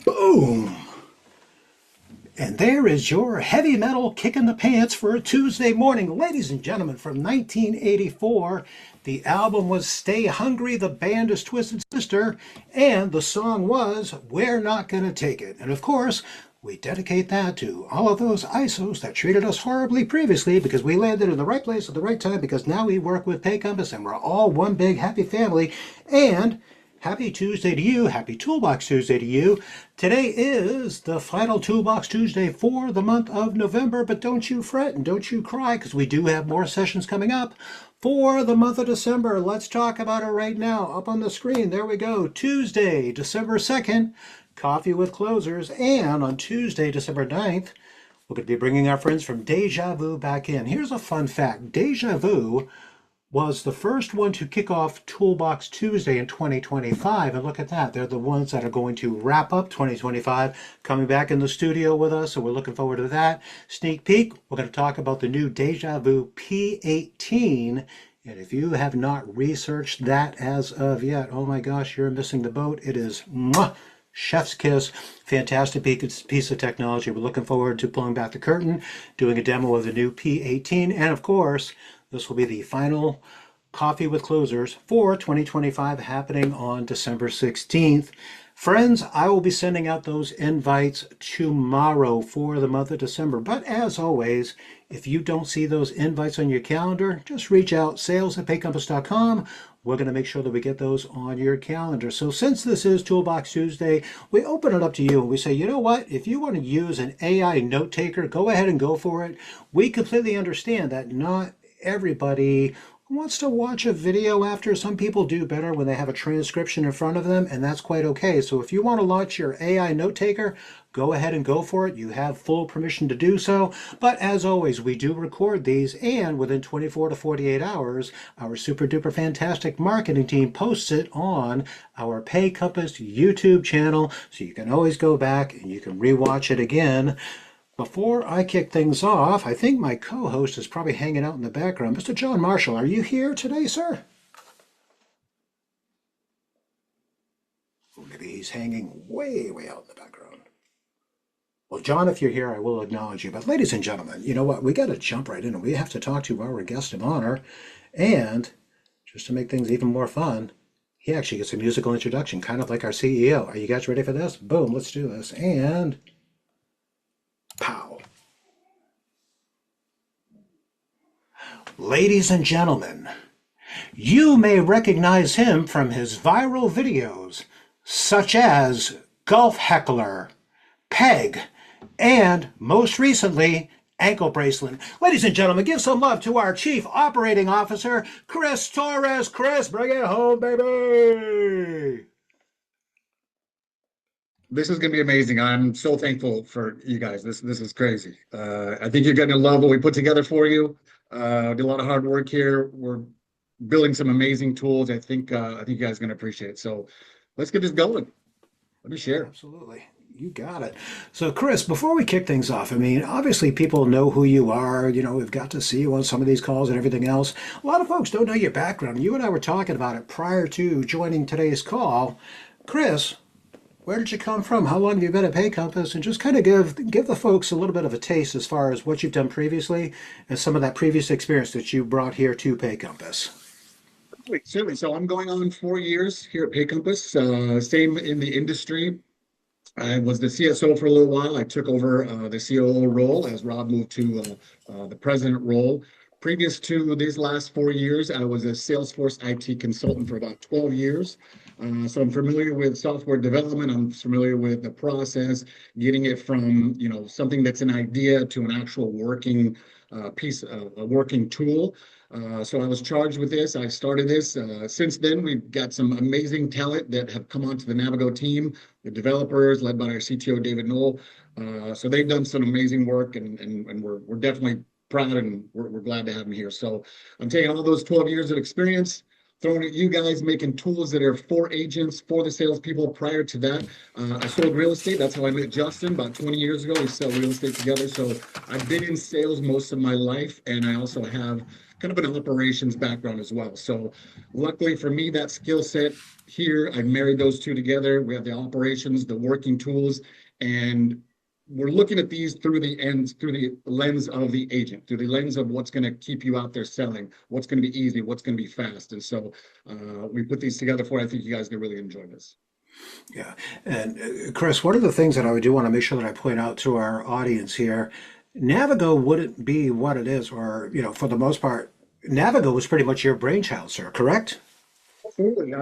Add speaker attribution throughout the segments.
Speaker 1: Boom! And there is your heavy metal kick in the pants for a Tuesday morning. Ladies and gentlemen, from 1984, the album was Stay Hungry, the band is Twisted Sister, and the song was We're Not Gonna Take It. And of course, we dedicate that to all of those ISOs that treated us horribly previously because we landed in the right place at the right time because now we work with Pay Compass and we're all one big happy family. And happy Tuesday to you. Happy Toolbox Tuesday to you. Today is the final Toolbox Tuesday for the month of November, but don't you fret and don't you cry because we do have more sessions coming up for the month of December. Let's talk about it right now. Up on the screen, there we go. Tuesday, December 2nd, Coffee with Closers. And on Tuesday, December 9th, we're going to be bringing our friends from Deja Vu back in. Here's a fun fact. Deja Vu was the first one to kick off Toolbox Tuesday in 2025. And look at that. They're the ones that are going to wrap up 2025, coming back in the studio with us. So we're looking forward to that. Sneak peek, we're going to talk about the new Deja Vu P18. And if you have not researched that as of yet, oh my gosh, you're missing the boat. It is mwah, chef's kiss. Fantastic piece of technology. We're looking forward to pulling back the curtain, doing a demo of the new P18. And of course, this will be the final Coffee with Closers for 2025 happening on December 16th. Friends, I will be sending out those invites tomorrow for the month of December. But as always, if you don't see those invites on your calendar, just reach out, sales@paycompass.com. We're going to make sure that we get those on your calendar. So since this is Toolbox Tuesday, we open it up to you and we say, you know what? If you want to use an AI note taker, go ahead and go for it. We completely understand that not everybody wants to watch a video after. Some people do better when they have a transcription in front of them, and that's quite okay. So if you want to launch your AI note taker, go ahead and go for it. You have full permission to do so. But as always, we do record these, and within 24 to 48 hours, our super duper fantastic marketing team posts it on our Pay Compass YouTube channel. So you can always go back and you can rewatch it again. Before I kick things off, I think my co-host is probably hanging out in the background. Mr. John Marshall, are you here today, sir? Or maybe he's hanging way, way out in the background. Well, John, if you're here, I will acknowledge you. But ladies and gentlemen, you know what? We got to jump right in and we have to talk to our guest of honor. And just to make things even more fun, he actually gets a musical introduction, kind of like our CEO. Are you guys ready for this? Boom, let's do this. And pow. Ladies and gentlemen, you may recognize him from his viral videos, such as Golf Heckler, Peg, and most recently, Ankle Bracelet. Ladies and gentlemen, give some love to our Chief Operating Officer, Chris Torres. Chris, bring it home, baby!
Speaker 2: This is going to be amazing. I'm so thankful for you guys. This is crazy. I think you're going to love what we put together for you. Did a lot of hard work here. We're building some amazing tools. I think you guys are going to appreciate it. So let's get this going. Let me share.
Speaker 1: Absolutely. You got it. So, Chris, before we kick things off, I mean, obviously people know who you are. You know, we've got to see you on some of these calls and everything else. A lot of folks don't know your background. You and I were talking about it prior to joining today's call. Chris, where did you come from? How long have you been at Pay Compass? And just kind of give the folks a little bit of a taste as far as what you've done previously and some of that previous experience that you brought here to Pay Compass.
Speaker 2: Certainly. So I'm going on 4 years here at Pay Compass. Same in the industry. I was the CSO for a little while. I took over the COO role as Rob moved to the president role. Previous to these last 4 years, I was a Salesforce IT consultant for about 12 years. So I'm familiar with software development. I'm familiar with the process, getting it from something that's an idea to an actual working piece, a working tool. So I was charged with this. I started this. Since then, we've got some amazing talent that have come onto the Navigo team, the developers led by our CTO, David Knoll. So they've done some amazing work, and we're definitely proud and we're glad to have them here. So I'm taking all those 12 years of experience, throwing at you guys, making tools that are for agents, for the salespeople. Prior to that, I sold real estate. That's how I met Justin about 20 years ago. We sell real estate together. So I've been in sales most of my life, and I also have kind of an operations background as well. So luckily for me, that skill set here, I married those two together. We have the operations, the working tools, and we're looking at these through the lens of the agent, through the lens of what's going to keep you out there selling, what's going to be easy, what's going to be fast. And so we put these together for, I think you guys are going to really enjoy this.
Speaker 1: Yeah. And Chris, one of the things that I do want to make sure that I point out to our audience here, Navigo wouldn't be what it is, or, for the most part, Navigo was pretty much your brainchild, sir, correct?
Speaker 2: Absolutely.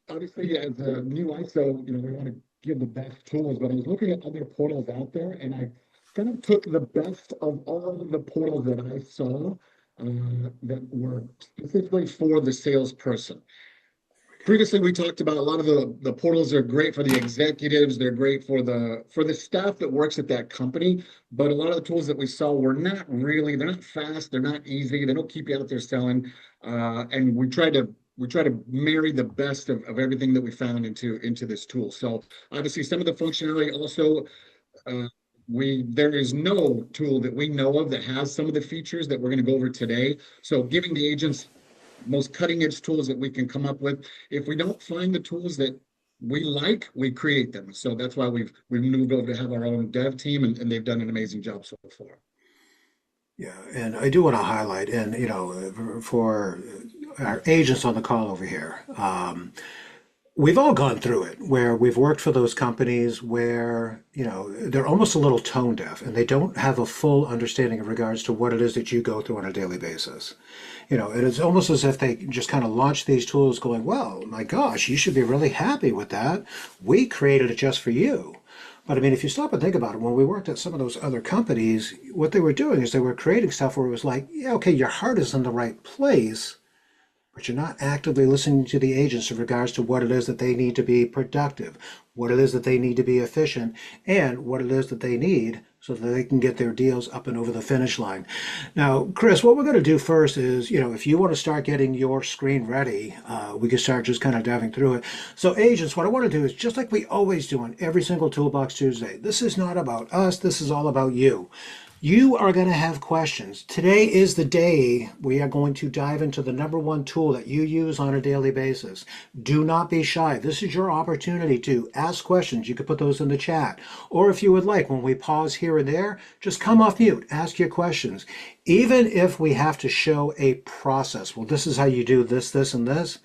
Speaker 2: Obviously, as a new ISO, we want to give the best tools, but I was looking at other portals out there, and I kind of took the best of all of the portals that I saw that were specifically for the salesperson. Previously, we talked about a lot of the portals are great for the executives. They're great for the staff that works at that company. But a lot of the tools that we saw were not really, they're not fast, they're not easy, they don't keep you out there selling. And we try to marry the best of everything that we found into this tool. So obviously some of the functionality also uh, there is no tool that we know of that has some of the features that we're going to go over today. So giving the agents most cutting edge tools that we can come up with. If we don't find the tools that we like, we create them. So that's why we've moved over to have our own dev team, and they've done an amazing job so far.
Speaker 1: Yeah, and I do want to highlight, and for our agents on the call over here, we've all gone through it where we've worked for those companies where they're almost a little tone deaf and they don't have a full understanding in regards to what it is that you go through on a daily basis. And it's almost as if they just kind of launch these tools going, well, my gosh, you should be really happy with that. We created it just for you. But I mean, if you stop and think about it, when we worked at some of those other companies, what they were doing is they were creating stuff where it was like, yeah, okay, your heart is in the right place, but you're not actively listening to the agents in regards to what it is that they need to be productive, what it is that they need to be efficient, and what it is that they need so that they can get their deals up and over the finish line. Now, Chris, what we're going to do first is, if you want to start getting your screen ready, we can start just kind of diving through it. So, agents, what I want to do is just like we always do on every single Toolbox Tuesday, this is not about us, this is all about you. You are going to have questions. Today is the day we are going to dive into the number one tool that you use on a daily basis. Do not be shy. This is your opportunity to ask questions. You can put those in the chat. Or if you would like, when we pause here and there, just come off mute, ask your questions. Even if we have to show a process, well, this is how you do this, this, and this.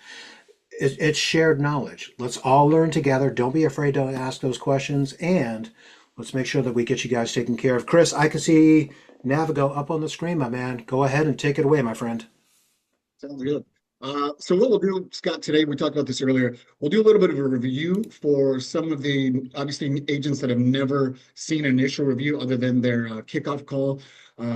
Speaker 1: It's shared knowledge. Let's all learn together. Don't be afraid to ask those questions, and let's make sure that we get you guys taken care of. Chris, I can see Navigo up on the screen, my man. Go ahead and take it away, my friend.
Speaker 2: Sounds good. So what we'll do, Scott, today, we talked about this earlier. We'll do a little bit of a review for some of the, obviously, agents that have never seen an initial review other than their kickoff call.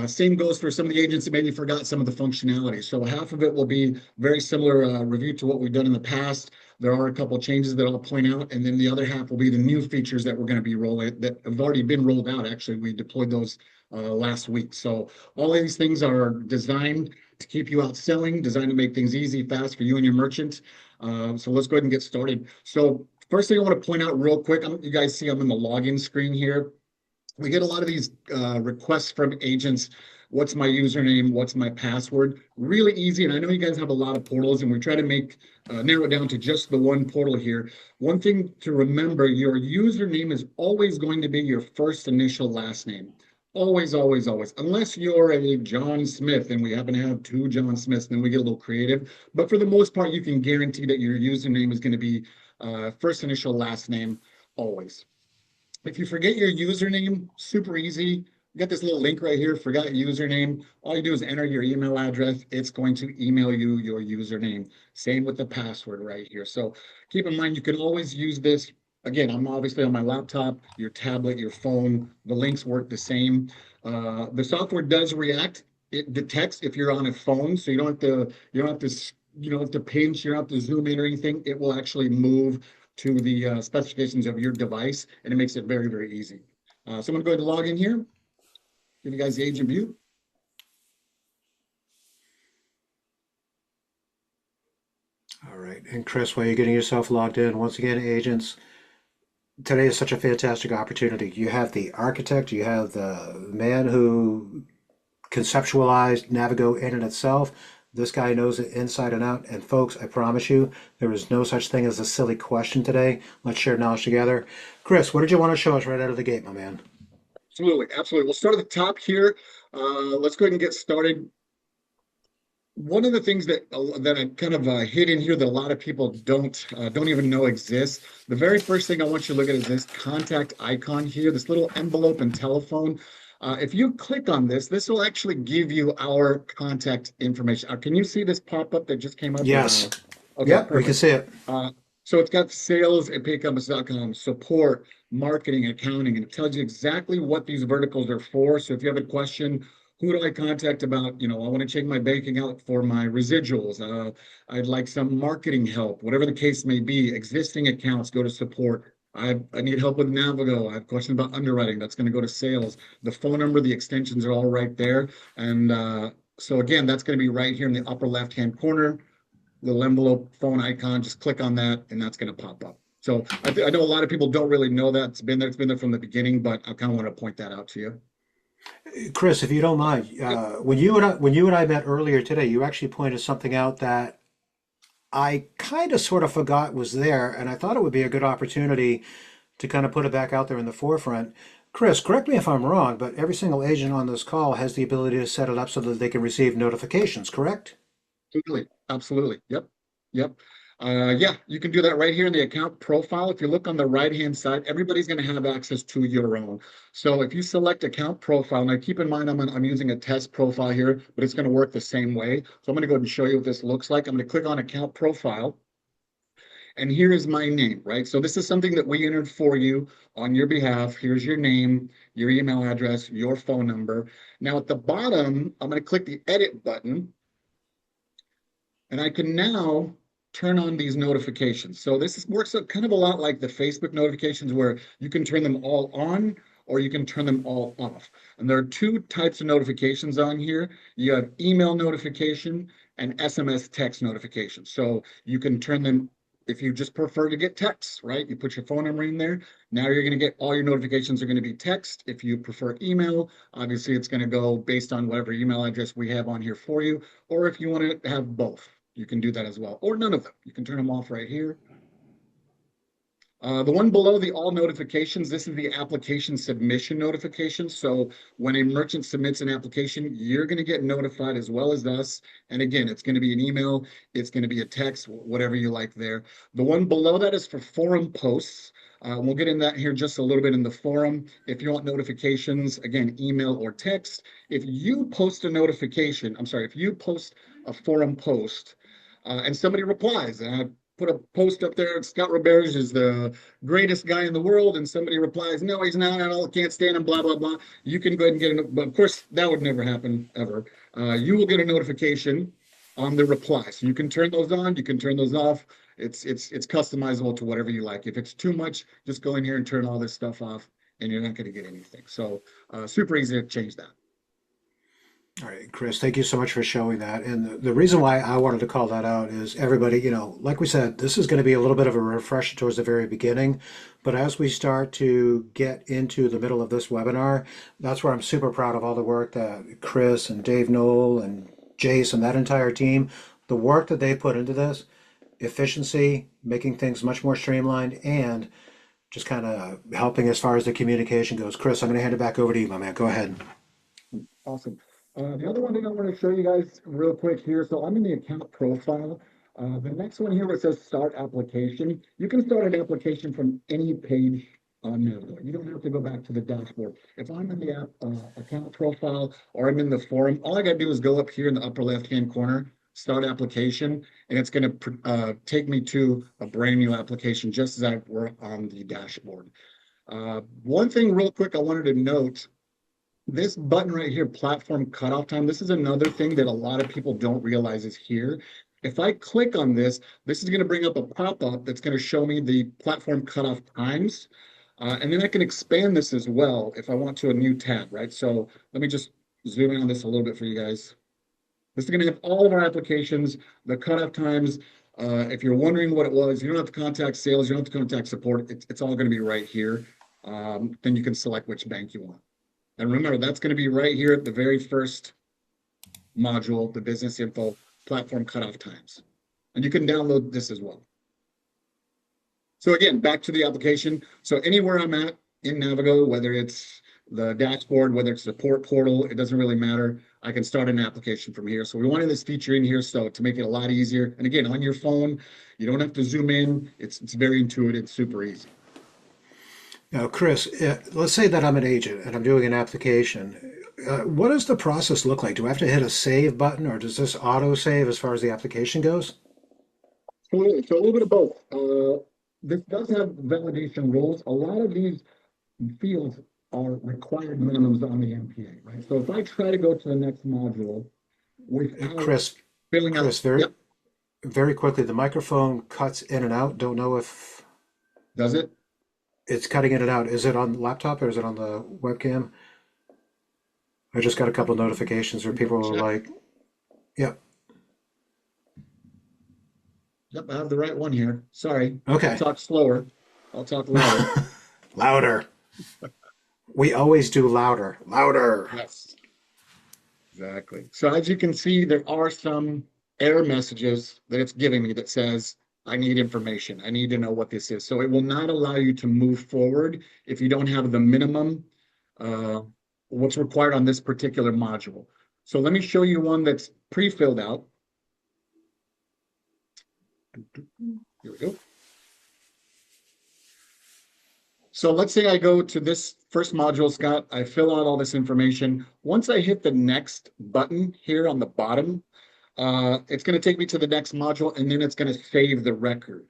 Speaker 2: Same goes for some of the agents that maybe forgot some of the functionality. So half of it will be very similar review to what we've done in the past. There are a couple of changes that I'll point out, and then the other half will be the new features that we're going to be rolling, that have already been rolled out. Actually, we deployed those last week. So all of these things are designed to keep you out selling, designed to make things easy, fast for you and your merchant. So let's go ahead and get started. So first thing I want to point out real quick, you guys see I'm in the login screen here. We get a lot of these requests from agents. What's my username? What's my password? Really easy. And I know you guys have a lot of portals, and we try to narrow it down to just the one portal here. One thing to remember, your username is always going to be your first initial last name. Always, always, always. Unless you're a John Smith and we happen to have two John Smiths, then we get a little creative. But for the most part, you can guarantee that your username is going to be first initial last name always. If you forget your username, super easy. You got this little link right here, forgot your username. All you do is enter your email address. It's going to email you your username. Same with the password right here. So keep in mind, you can always use this. Again, I'm obviously on my laptop, your tablet, your phone. The links work the same. The software does react. It detects if you're on a phone, so you don't have to, you don't have to pinch, you don't have to zoom in or anything. It will actually move to the specifications of your device, and it makes it very, very easy. So I'm going to go ahead and log in here, give you guys the agent view.
Speaker 1: All right. And Chris, while you're getting yourself logged in, once again, agents, today is such a fantastic opportunity. You have the architect, you have the man who conceptualized Navigo in and itself. This guy knows it inside and out. And folks, I promise you, there is no such thing as a silly question today. Let's share knowledge together. Chris, what did you want to show us right out of the gate, my man?
Speaker 2: Absolutely, absolutely. We'll start at the top here. Let's go ahead and get started. One of the things that I kind of hid in here that a lot of people don't even know exists. The very first thing I want you to look at is this contact icon here, this little envelope and telephone. If you click on this, this will actually give you our contact information. Can you see this pop up that just came up?
Speaker 1: Yes.
Speaker 2: Okay,
Speaker 1: Yep, we can
Speaker 2: perfect.
Speaker 1: see it.
Speaker 2: Uh, so it's got sales at paycompass.com, support, marketing, accounting, and it tells you exactly what these verticals are for. So if you have a question, who do I contact about, I want to check my banking out for my residuals. I'd like some marketing help, whatever the case may be. Existing accounts go to support. I need help with Navigo. I have questions about underwriting. That's going to go to sales. The phone number, the extensions are all right there. And so again, that's going to be right here in the upper left-hand corner, little envelope phone icon. Just click on that, and that's going to pop up. So I know a lot of people don't really know that it's been there. It's been there from the beginning, but I kind of want to point that out to you.
Speaker 1: Chris, if you don't mind,
Speaker 2: Yep.
Speaker 1: when you and I met earlier today, you actually pointed something out that I kind of sort of forgot was there, and I thought it would be a good opportunity to kind of put it back out there in the forefront. Chris, correct me if I'm wrong, but every single agent on this call has the ability to set it up so that they can receive notifications, correct?
Speaker 2: Absolutely. Absolutely. Yep. Yep. Yeah, you can do that right here in the account profile. If you look on the right-hand side, everybody's going to have access to your own. So if you select account profile, now keep in mind I'm using a test profile here, but it's going to work the same way. So I'm going to go ahead and show you what this looks like. I'm going to click on account profile, and here is my name, right? So this is something that we entered for you on your behalf. Here's your name, your email address, your phone number. Now at the bottom, I'm going to click the edit button. And I can now turn on these notifications. So works kind of a lot like the Facebook notifications where you can turn them all on or you can turn them all off. And there are two types of notifications on here. You have email notification and SMS text notification. So you can turn them if you just prefer to get texts, right? You put your phone number in there. Now you're going to get all your notifications are going to be text. If you prefer email, obviously it's going to go based on whatever email address we have on here for you. Or if you want to have both, you can do that as well, or none of them. You can turn them off right here. The one below the all notifications, this is the application submission notification. So when a merchant submits an application, you're going to get notified as well as us. And again, it's going to be an email, it's going to be a text, whatever you like there. The one below that is for forum posts. We'll get in that here just a little bit in the forum. If you want notifications, again, email or text. If you post a notification, I'm sorry, if you post a forum post and somebody replies, and I put a post up there, Scott Roberge is the greatest guy in the world, and somebody replies, no, he's not at all, can't stand him, blah, blah, blah. You can go ahead and get it. But of course, that would never happen ever. You will get a notification on the reply. So you can turn those on, you can turn those off. It's customizable to whatever you like. If it's too much, just go in here and turn all this stuff off, and you're not going to get anything. So super easy to change that.
Speaker 1: All right, Chris, thank you so much for showing that. And the reason why I wanted to call that out is everybody, like we said, this is going to be a little bit of a refresher towards the very beginning. But as we start to get into the middle of this webinar, that's where I'm super proud of all the work that Chris and Dave Knoll and Jace and that entire team, the work that they put into this, efficiency, making things much more streamlined, and just kind of helping as far as the communication goes. Chris, I'm going to hand it back over to you, my man. Go ahead.
Speaker 2: Awesome. The other one thing I want to show you guys real quick here. So I'm in the account profile. The next one here where it says start application. You can start an application from any page on Navigo. You don't have to go back to the dashboard. If I'm in the app account profile or I'm in the forum, all I got to do is go up here in the upper left-hand corner, start application, and it's going to take me to a brand new application just as I were on the dashboard. One thing real quick I wanted to note, this button right here, platform cutoff time, this is another thing that a lot of people don't realize is here. If I click on this, this is going to bring up a pop-up that's going to show me the platform cutoff times. And then I can expand this as well if I want to a new tab, right? So let me just zoom in on this a little bit for you guys. This is going to have all of our applications, the cutoff times. If you're wondering what it was, you don't have to contact sales, you don't have to contact support. It's all going to be right here. Then you can select which bank you want. And remember, that's going to be right here at the very first module, the business info platform cutoff times. And you can download this as well. So again, back to the application. So anywhere I'm at in Navigo, whether it's the dashboard, whether it's the support portal, it doesn't really matter. I can start an application from here. So we wanted this feature in here so to make it a lot easier. And again, on your phone, you don't have to zoom in. It's very intuitive, super easy.
Speaker 1: Now, Chris, let's say that I'm an agent and I'm doing an application. What does the process look like? Do I have to hit a save button, or does this auto save as far as the application goes?
Speaker 2: Absolutely. So a little bit of both. This does have validation rules. A lot of these fields are required minimums on the MPA, right? So if I try to go to the next module without
Speaker 1: Chris,
Speaker 2: filling out,
Speaker 1: Chris, very
Speaker 2: yep,
Speaker 1: very quickly, the microphone cuts in and out. Don't know if
Speaker 2: does it?
Speaker 1: it's cutting in and out. Is it on the laptop or is it on the webcam? I just got a couple of notifications where people are
Speaker 2: Check.
Speaker 1: like, "Yep,
Speaker 2: Yep, I have the right one here. Sorry. I'll
Speaker 1: okay,
Speaker 2: talk slower. I'll talk louder.
Speaker 1: louder." We always do louder, louder.
Speaker 2: Yes, exactly. So as you can see, there are some error messages that it's giving me that says, I need information. I need to know what this is. So it will not allow you to move forward if you don't have the minimum, uh, what's required on this particular module. So let me show you one that's pre-filled out. Here we go. So let's say I go to this first module, Scott, I fill out all this information. Once I hit the next button here on the bottom, it's going to take me to the next module, and then it's going to save the record.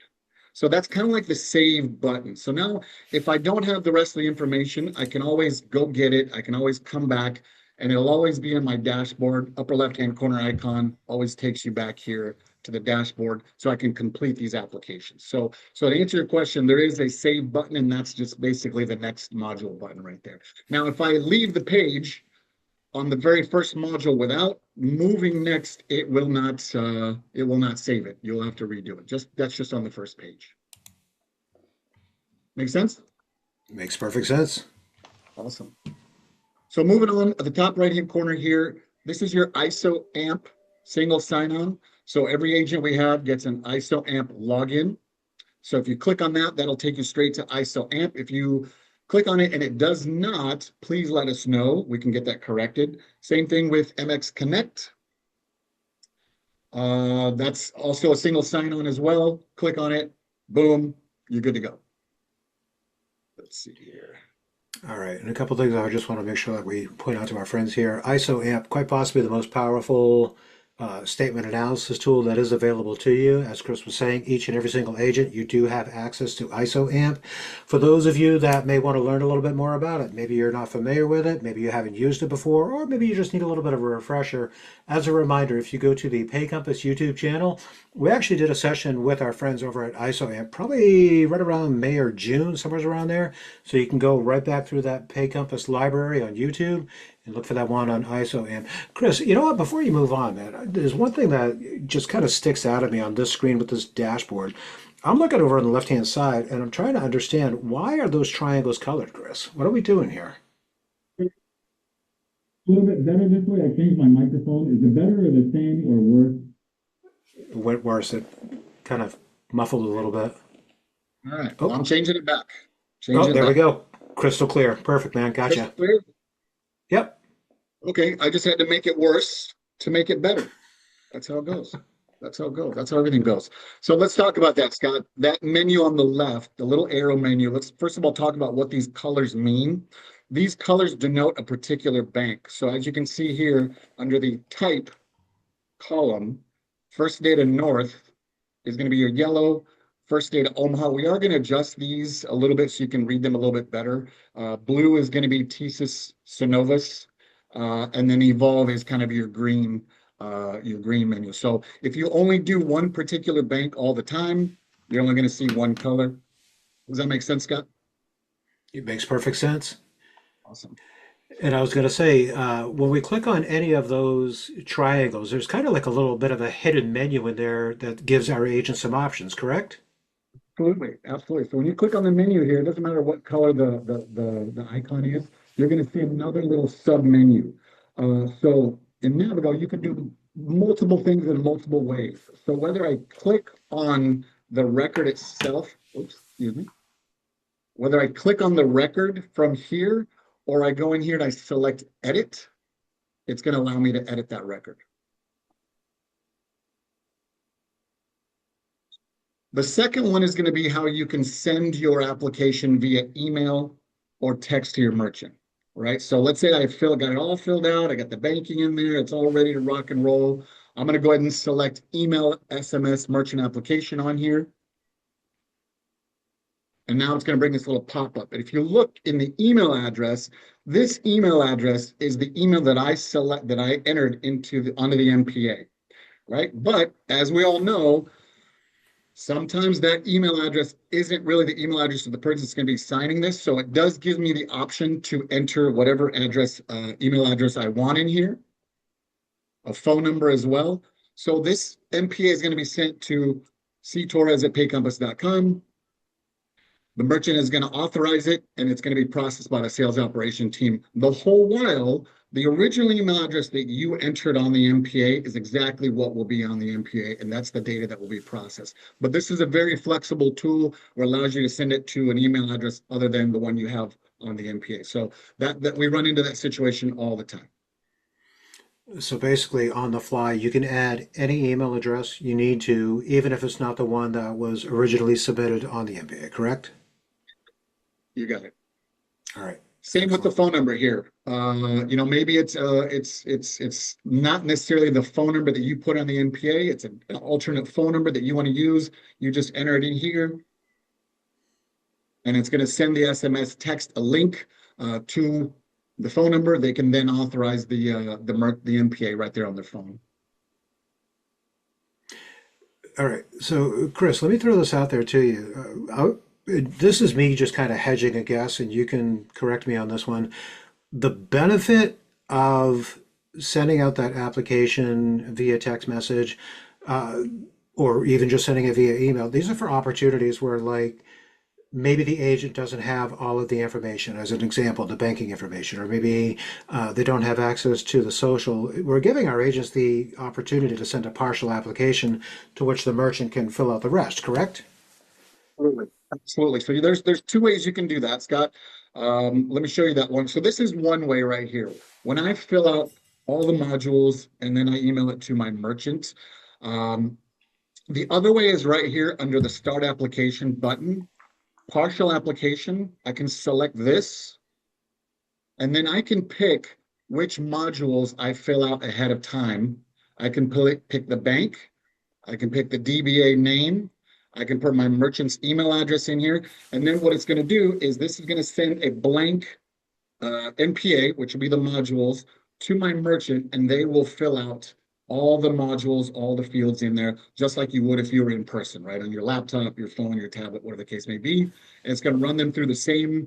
Speaker 2: So that's kind of like the save button. So now if I don't have the rest of the information, I can always go get it. I can always come back, and it'll always be in my dashboard. Upper left-hand corner icon always takes you back here to the dashboard so I can complete these applications. So to answer your question, there is a save button, and that's just basically the next module button right there. Now, if I leave the page on the very first module without moving next, it will not save it. You'll have to redo it. That's just on the first page. Make sense?
Speaker 1: Makes perfect sense.
Speaker 2: Awesome. So moving on, at the top right-hand corner here, this is your ISO AMP single sign-on. So every agent we have gets an ISO AMP login. So if you click on that, that'll take you straight to ISO AMP. If you click on it and it does not, please let us know. We can get that corrected. Same thing with MX Connect. That's also a single sign-on as well. Click on it, boom, you're good to go. Let's see here.
Speaker 1: All right, and a couple things I just want to make sure that we point out to our friends here. ISO AMP, quite possibly the most powerful statement analysis tool that is available to you. As Chris was saying, each and every single agent, you do have access to ISO AMP. For those of you that may want to learn a little bit more about it, maybe you're not familiar with it, maybe you haven't used it before, or maybe you just need a little bit of a refresher. As a reminder, if you go to the Pay Compass YouTube channel, we actually did a session with our friends over at ISO AMP, probably right around May or June, somewhere around there. So you can go right back through that Pay Compass library on YouTube and look for that one on ISO AMP. Chris, you know what? Before you move on, man, there's one thing that just kind of sticks out at me on this screen with this dashboard. I'm looking over on the left-hand side, and I'm trying to understand, why are those triangles colored, Chris? What are we doing here?
Speaker 3: A little bit better this way. I changed my microphone. Is it better or the same or worse?
Speaker 1: Went worse. It kind of muffled a little bit.
Speaker 2: All right,
Speaker 1: Oh,
Speaker 2: well, I'm changing it back.
Speaker 1: oh, there we go. Crystal clear. Perfect, man. Gotcha.
Speaker 2: Clear?
Speaker 1: Yep.
Speaker 2: Okay, I just had to make it worse to make it better. That's how it goes. That's how it goes. That's how everything goes. So let's talk about that, Scott. That menu on the left, the little arrow menu, let's first of all talk about what these colors mean. These colors denote a particular bank. So as you can see here, under the type column, First Data North is going to be your yellow. First Data Omaha. We are going to adjust these a little bit so you can read them a little bit better. Blue is going to be Thesis Synovus, and then Evolve is kind of your green menu. So if you only do one particular bank all the time, you're only going to see one color. Does that make sense, Scott?
Speaker 1: It makes perfect sense.
Speaker 2: Awesome.
Speaker 1: And I was going to say, when we click on any of those triangles, there's kind of like a little bit of a hidden menu in there that gives our agent some options, correct?
Speaker 2: Absolutely, absolutely. So when you click on the menu here, it doesn't matter what color the icon is, you're going to see another little sub menu. So in Navigo, you can do multiple things in multiple ways. So whether I click on the record itself, oops, excuse me, whether I click on the record from here or I go in here and I select edit, it's going to allow me to edit that record. The second one is going to be how you can send your application via email or text to your merchant, right? So let's say got it all filled out. I got the banking in there. It's all ready to rock and roll. I'm going to go ahead and select email, SMS, merchant application on here. And now it's going to bring this little pop-up. And if you look in the email address, this email address is the email that I entered onto the MPA, right? But as we all know, sometimes that email address isn't really the email address of the person that's going to be signing this. So it does give me the option to enter whatever email address I want in here, a phone number as well. So this MPA is going to be sent to ctorres@paycompass.com. The merchant is going to authorize it, and it's going to be processed by the sales operation team. The whole while, the original email address that you entered on the MPA is exactly what will be on the MPA, and that's the data that will be processed. But this is a very flexible tool where it allows you to send it to an email address other than the one you have on the MPA. So that we run into that situation all the time.
Speaker 1: So basically, on the fly, you can add any email address you need to, even if it's not the one that was originally submitted on the MPA, correct?
Speaker 2: You got it.
Speaker 1: All right.
Speaker 2: Same with the phone number here. Maybe it's not necessarily the phone number that you put on the MPA. It's an alternate phone number that you want to use. You just enter it in here, and it's going to send the SMS text a link to the phone number. They can then authorize the MPA right there on their phone.
Speaker 1: All right. So, Chris, let me throw this out there to you. This is me just kind of hedging a guess, and you can correct me on this one. The benefit of sending out that application via text message, or even just sending it via email, these are for opportunities where, like, maybe the agent doesn't have all of the information, as an example, the banking information, or maybe they don't have access to the social. We're giving our agents the opportunity to send a partial application to which the merchant can fill out the rest, correct?
Speaker 2: Absolutely. Absolutely. So there's two ways you can do that, Scott. Let me show you that one. So this is one way right here. When I fill out all the modules and then I email it to my merchant, the other way is right here under the Start Application button. Partial application, I can select this, and then I can pick which modules I fill out ahead of time. I can pick the bank, I can pick the DBA name, I can put my merchant's email address in here, and then what it's going to do is this is going to send a blank MPA, which will be the modules, to my merchant, and they will fill out all the modules, all the fields in there, just like you would if you were in person, right? On your laptop, your phone, your tablet, whatever the case may be. And it's going to run them through the same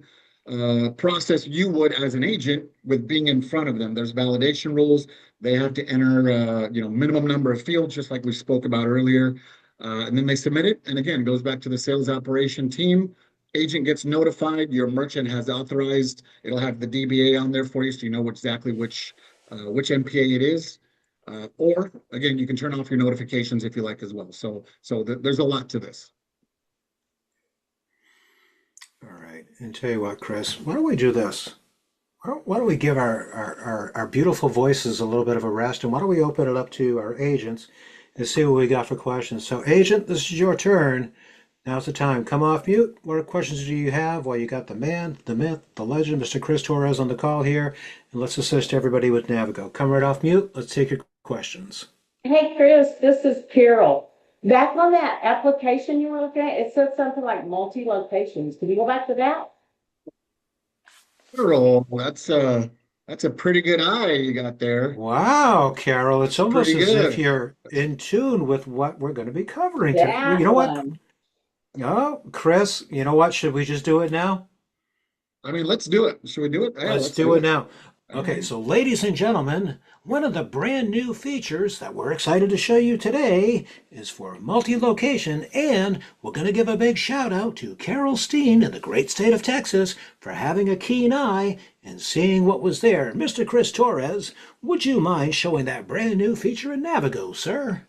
Speaker 2: process you would as an agent with being in front of them. There's validation rules. They have to enter, minimum number of fields, just like we spoke about earlier. And then they submit it. And again, it goes back to the sales operation team. Agent gets notified. Your merchant has authorized. It'll have the DBA on there for you, so you know exactly which MPA it is. Or again, you can turn off your notifications if you like as well. So there's a lot to this.
Speaker 1: All right. And tell you what, Chris, why don't we do this? Why don't we give our beautiful voices a little bit of a rest, and why don't we open it up to our agents and see what we got for questions. So, agent, this is your turn. Now's the time. Come off mute. What questions do you have? Well, you got the man, the myth, the legend, Mr. Chris Torres on the call here, and let's assist everybody with Navigo. Come right off mute. Let's take your questions.
Speaker 4: Hey, Chris, this is Carol. Back on that application you were looking at, it said something like multi-locations. Can you go back to that?
Speaker 2: Carol, that's a pretty good eye you got there.
Speaker 1: Wow, Carol, it's almost
Speaker 2: Pretty
Speaker 1: as
Speaker 2: good.
Speaker 1: if you're in tune with what we're going to be covering today.
Speaker 4: That
Speaker 1: You know what?
Speaker 4: one.
Speaker 1: Oh, Chris, you know what? Should we just do it now?
Speaker 2: I mean, let's do it. Should we do it? Yeah,
Speaker 1: Let's do it now.
Speaker 2: All
Speaker 1: Okay,
Speaker 2: right.
Speaker 1: so ladies and gentlemen, One of the brand new features that we're excited to show you today is for multi-location, and we're going to give a big shout out to Carol Steen in the great state of Texas for having a keen eye and seeing what was there. Mr. Chris Torres, would you mind showing that brand new feature in Navigo, sir?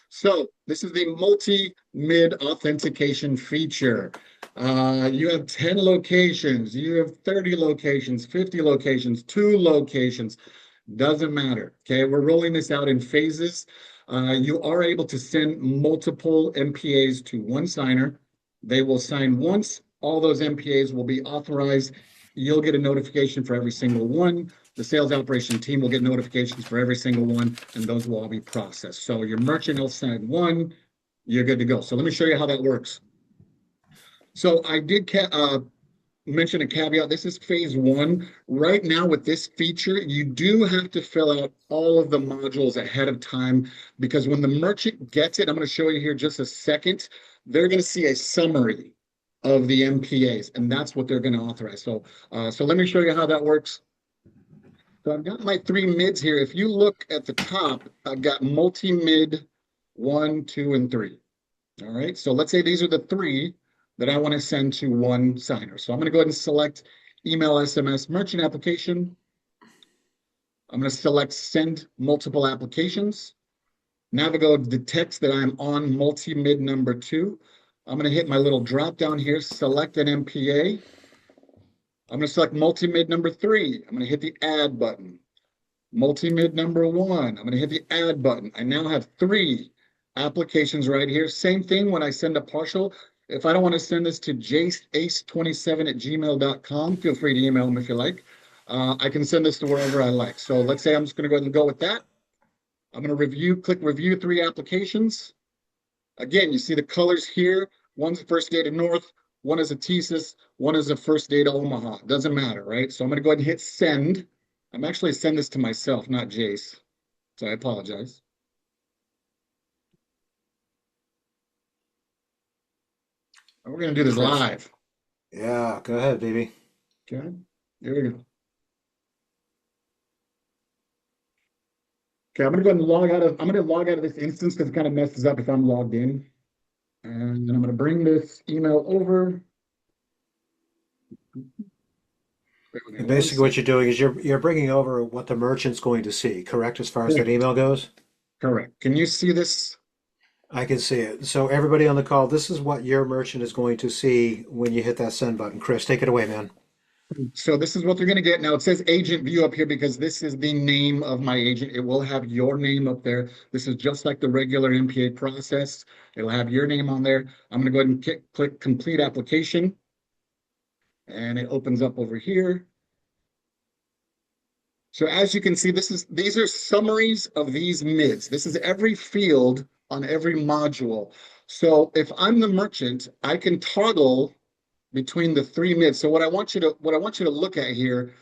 Speaker 2: So this is the multi-mid authentication feature. You have 10 locations, you have 30 locations, 50 locations, 2 locations, doesn't matter. Okay, we're rolling this out in phases. You are able to send multiple MPAs to one signer. They will sign once. All those MPAs will be authorized. You'll get a notification for every single one. The sales operation team will get notifications for every single one, and those will all be processed. So your merchant will sign one, you're good to go. So let me show you how that works. So I did mention a caveat. This is phase one. Right now with this feature, you do have to fill out all of the modules ahead of time because when the merchant gets it, I'm going to show you here just a second, they're going to see a summary of the MPAs, and that's what they're going to authorize. So let me show you how that works. So I've got my 3 mids here. If you look at the top, I've got multi-mid 1, 2, and 3. All right, so let's say these are the 3 that I want to send to one signer. So I'm going to go ahead and select email, SMS, merchant application. I'm going to select send multiple applications. Navigo detects that I'm on multi-mid number 2. I'm going to hit my little drop down here, select an MPA. I'm going to select multi-mid number 3. I'm going to hit the add button. Multi-mid number 1. I'm going to hit the add button. I now have 3 applications right here. Same thing when I send a partial. If I don't want to send this to jace27@gmail.com, feel free to email them if you like. I can send this to wherever I like. So let's say I'm just going to go ahead and go with that. I'm going to click review 3 applications. Again, you see the colors here. One's a first data North, one is a thesis, one is a first data Omaha. Doesn't matter, right? So I'm going to go ahead and hit send. I'm actually send this to myself, not Jace. So I apologize. We're going to do this live.
Speaker 1: Yeah, go ahead, baby.
Speaker 2: Okay, here we go. Okay, I'm going to go ahead and I'm going to log out of this instance because it kind of messes up if I'm logged in. And then I'm going to bring this email over.
Speaker 1: And basically what you're doing is you're bringing over what the merchant's going to see, correct, as far as that email goes?
Speaker 2: Correct. Can you see this?
Speaker 1: I can see it. So everybody on the call, this is what your merchant is going to see when you hit that send button. Chris, take it away, man.
Speaker 2: So this is what they're going to get. Now it says agent view up here because this is the name of my agent. It will have your name up there. This is just like the regular MPA process. It'll have your name on there. I'm going to go ahead and click complete application. And it opens up over here. So as you can see, these are summaries of these mids. This is every field on every module. So if I'm the merchant, I can toggle between the 3 mids. So what I want you to look at here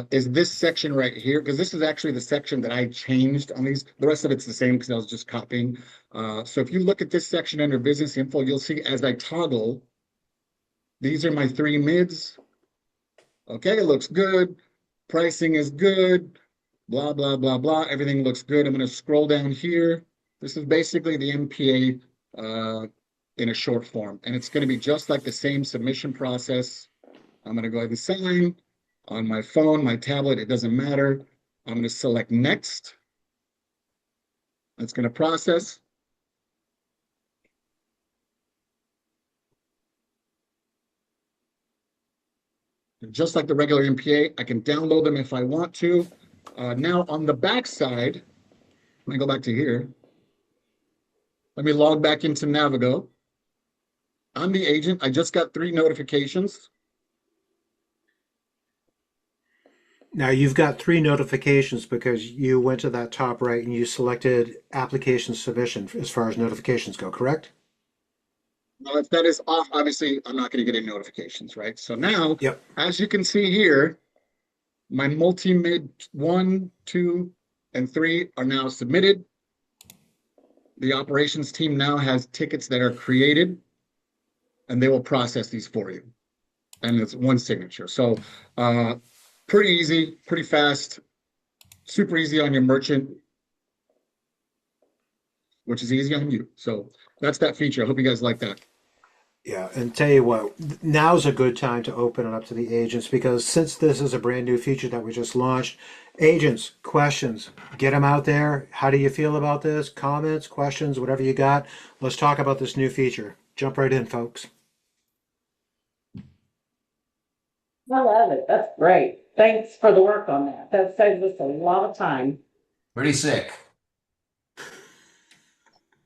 Speaker 2: is this section right here, because this is actually the section that I changed on these. The rest of it's the same because I was just copying. So if you look at this section under business info, you'll see as I toggle, these are my 3 mids. Okay, it looks good. Pricing is good. Blah, blah, blah, blah. Everything looks good. I'm going to scroll down here. This is basically the MPA in a short form. And it's going to be just like the same submission process. I'm going to go ahead and sign on my phone, my tablet. It doesn't matter. I'm going to select next. It's going to process. Just like the regular MPA, I can download them if I want to. Now on the back side, let me go back to here. Let me log back into Navigo. I'm the agent. I just got 3 notifications.
Speaker 1: Now you've got 3 notifications because you went to that top right and you selected application submission as far as notifications go, correct?
Speaker 2: Now, if that is off, obviously I'm not going to get any notifications, right? So now,
Speaker 1: Yep.
Speaker 2: as you can see here, my multi-mid 1, 2, and 3 are now submitted. The operations team now has tickets that are created, and they will process these for you. And it's one signature. So pretty easy, pretty fast. super easy on your merchant, which is easy on you. So that's that feature. I hope you guys like that.
Speaker 1: Yeah, and tell you what, now's a good time to open it up to the agents because since this is a brand new feature that we just launched, agents, questions, get them out there. How do you feel about this? Comments, questions, whatever you got. Let's talk about this new feature. Jump right in, folks.
Speaker 4: I love it. That's great. Thanks for the work on that. That saves us a lot of time.
Speaker 5: Pretty sick.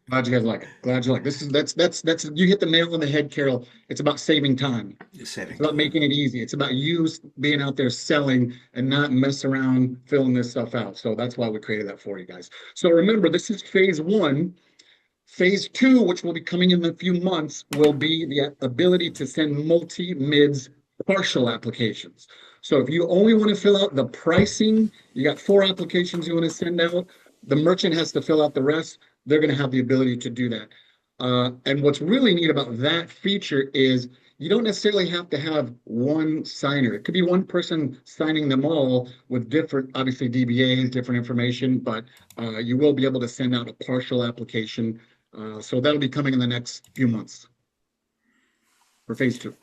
Speaker 2: Glad you guys like it. Glad you like it. This is that's you hit the nail on the head, Carol. It's about saving time. It's
Speaker 1: Saving
Speaker 2: about
Speaker 1: time.
Speaker 2: making it easy. It's about you being out there selling and not mess around filling this stuff out. So that's why we created that for you guys. So remember, this is phase one. Phase two, which will be coming in a few months, will be the ability to send multi-mids partial applications. So if you only want to fill out the pricing, you got 4 applications you want to send out, the merchant has to fill out the rest. They're going to have the ability to do that. And what's really neat about that feature is you don't necessarily have to have one signer. It could be one person signing them all with different, obviously DBAs, different information, but you will be able to send out a partial application. So that'll be coming in the next few months for phase two.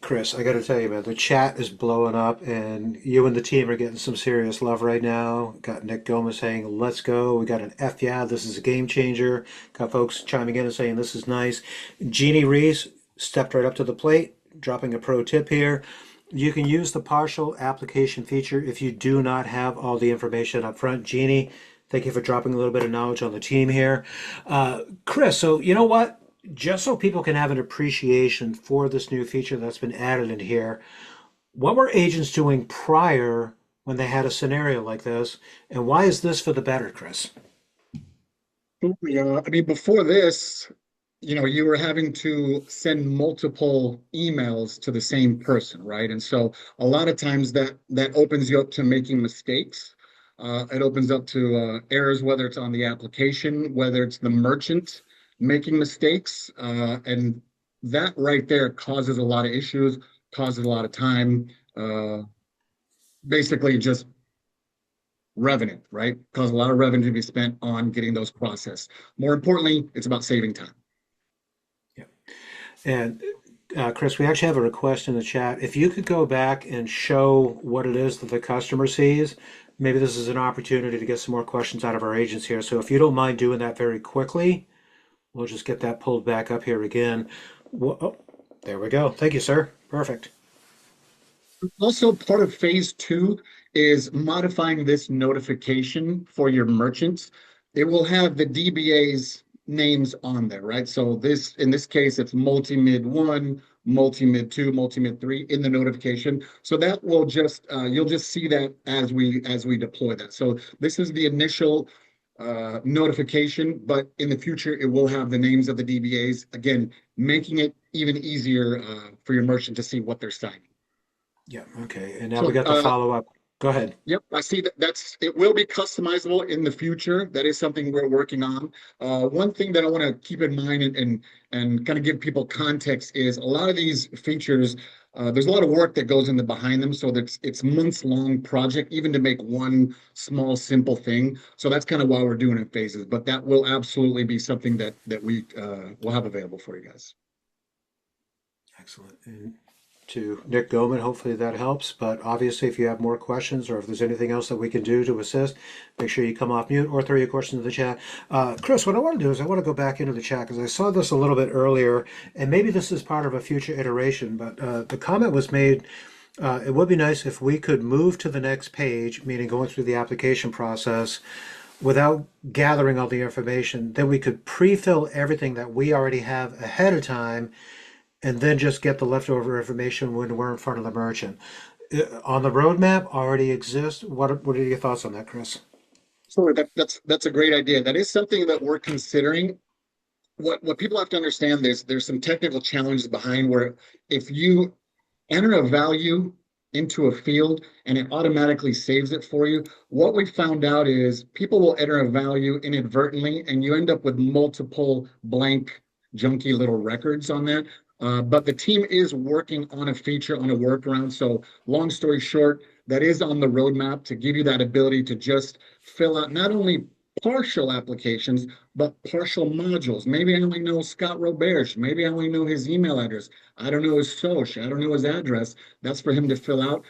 Speaker 1: Chris, I got to tell you, man, the chat is blowing up, and you and the team are getting some serious love right now. Got Nick Gomez saying, "Let's go." We got an F yeah, this is a game changer. Got folks chiming in and saying, "This is nice." Jeannie Reese stepped right up to the plate, dropping a pro tip here. You can use the partial application feature if you do not have all the information up front. Jeannie, thank you for dropping a little bit of knowledge on the team here. Chris, so you know what? Just so people can have an appreciation for this new feature that's been added in here, what were agents doing prior when they had a scenario like this, and why is this for the better, Chris?
Speaker 2: Yeah, I mean, before this, you were having to send multiple emails to the same person, right? And so a lot of times that opens you up to making mistakes. It opens up to errors, whether it's on the application, whether it's the merchant making mistakes, and that right there causes a lot of issues, causes a lot of time, uh, basically just revenue, right? Cause a lot of revenue to be spent on getting those processed. More importantly, it's about saving time.
Speaker 1: Yeah. And Chris, we actually have a request in the chat. If you could go back and show what it is that the customer sees, maybe this is an opportunity to get some more questions out of our agents here. So if you don't mind doing that very quickly, we'll just get that pulled back up here again. Oh, there we go. Thank you, sir. Perfect.
Speaker 2: Also, part of phase two is modifying this notification for your merchants. It will have the DBA's names on there, right? So in this case, it's multi-mid one, multi-mid two, multi-mid three in the notification. So that will just you'll just see that as we deploy that. So this is the initial notification, but in the future it will have the names of the DBAs, again, making it even easier for your merchant to see what they're signing.
Speaker 1: Yeah. Okay. And now we
Speaker 2: So,
Speaker 1: got the follow up. Go ahead.
Speaker 2: yep, I see it will be customizable in the future. That is something we're working on. One thing that I want to keep in mind and kind of give people context is a lot of these features, there's a lot of work that goes in the behind them. So that's it's months long project, even to make one small, simple thing. So that's kind of why we're doing it in phases, but that will absolutely be something that we will have available for you guys.
Speaker 1: Excellent. And to Nick Goman, hopefully that helps. But obviously, if you have more questions or if there's anything else that we can do to assist, make sure you come off mute or throw your questions in the chat. Chris, what I want to do is I want to go back into the chat because I saw this a little bit earlier, and maybe this is part of a future iteration, but the comment was made. It would be nice if we could move to the next page, meaning going through the application process without gathering all the information. Then we could pre-fill everything that we already have ahead of time and then just get the leftover information when we're in front of the merchant. On the roadmap already exists. What are your thoughts on that, Chris?
Speaker 2: So that's a great idea. That is something that we're considering. What people have to understand, there's some technical challenges behind where if you enter a value into a field and it automatically saves it for you, what we found out is people will enter a value inadvertently and you end up with multiple blank junky little records on that. But the team is working on a feature, on a workaround. So long story short, that is on the roadmap to give you that ability to just fill out not only partial applications, but partial modules. Maybe I only know Scott Roberge. Maybe I only know his email address. I don't know his social. I don't know his address. That's for him to fill out.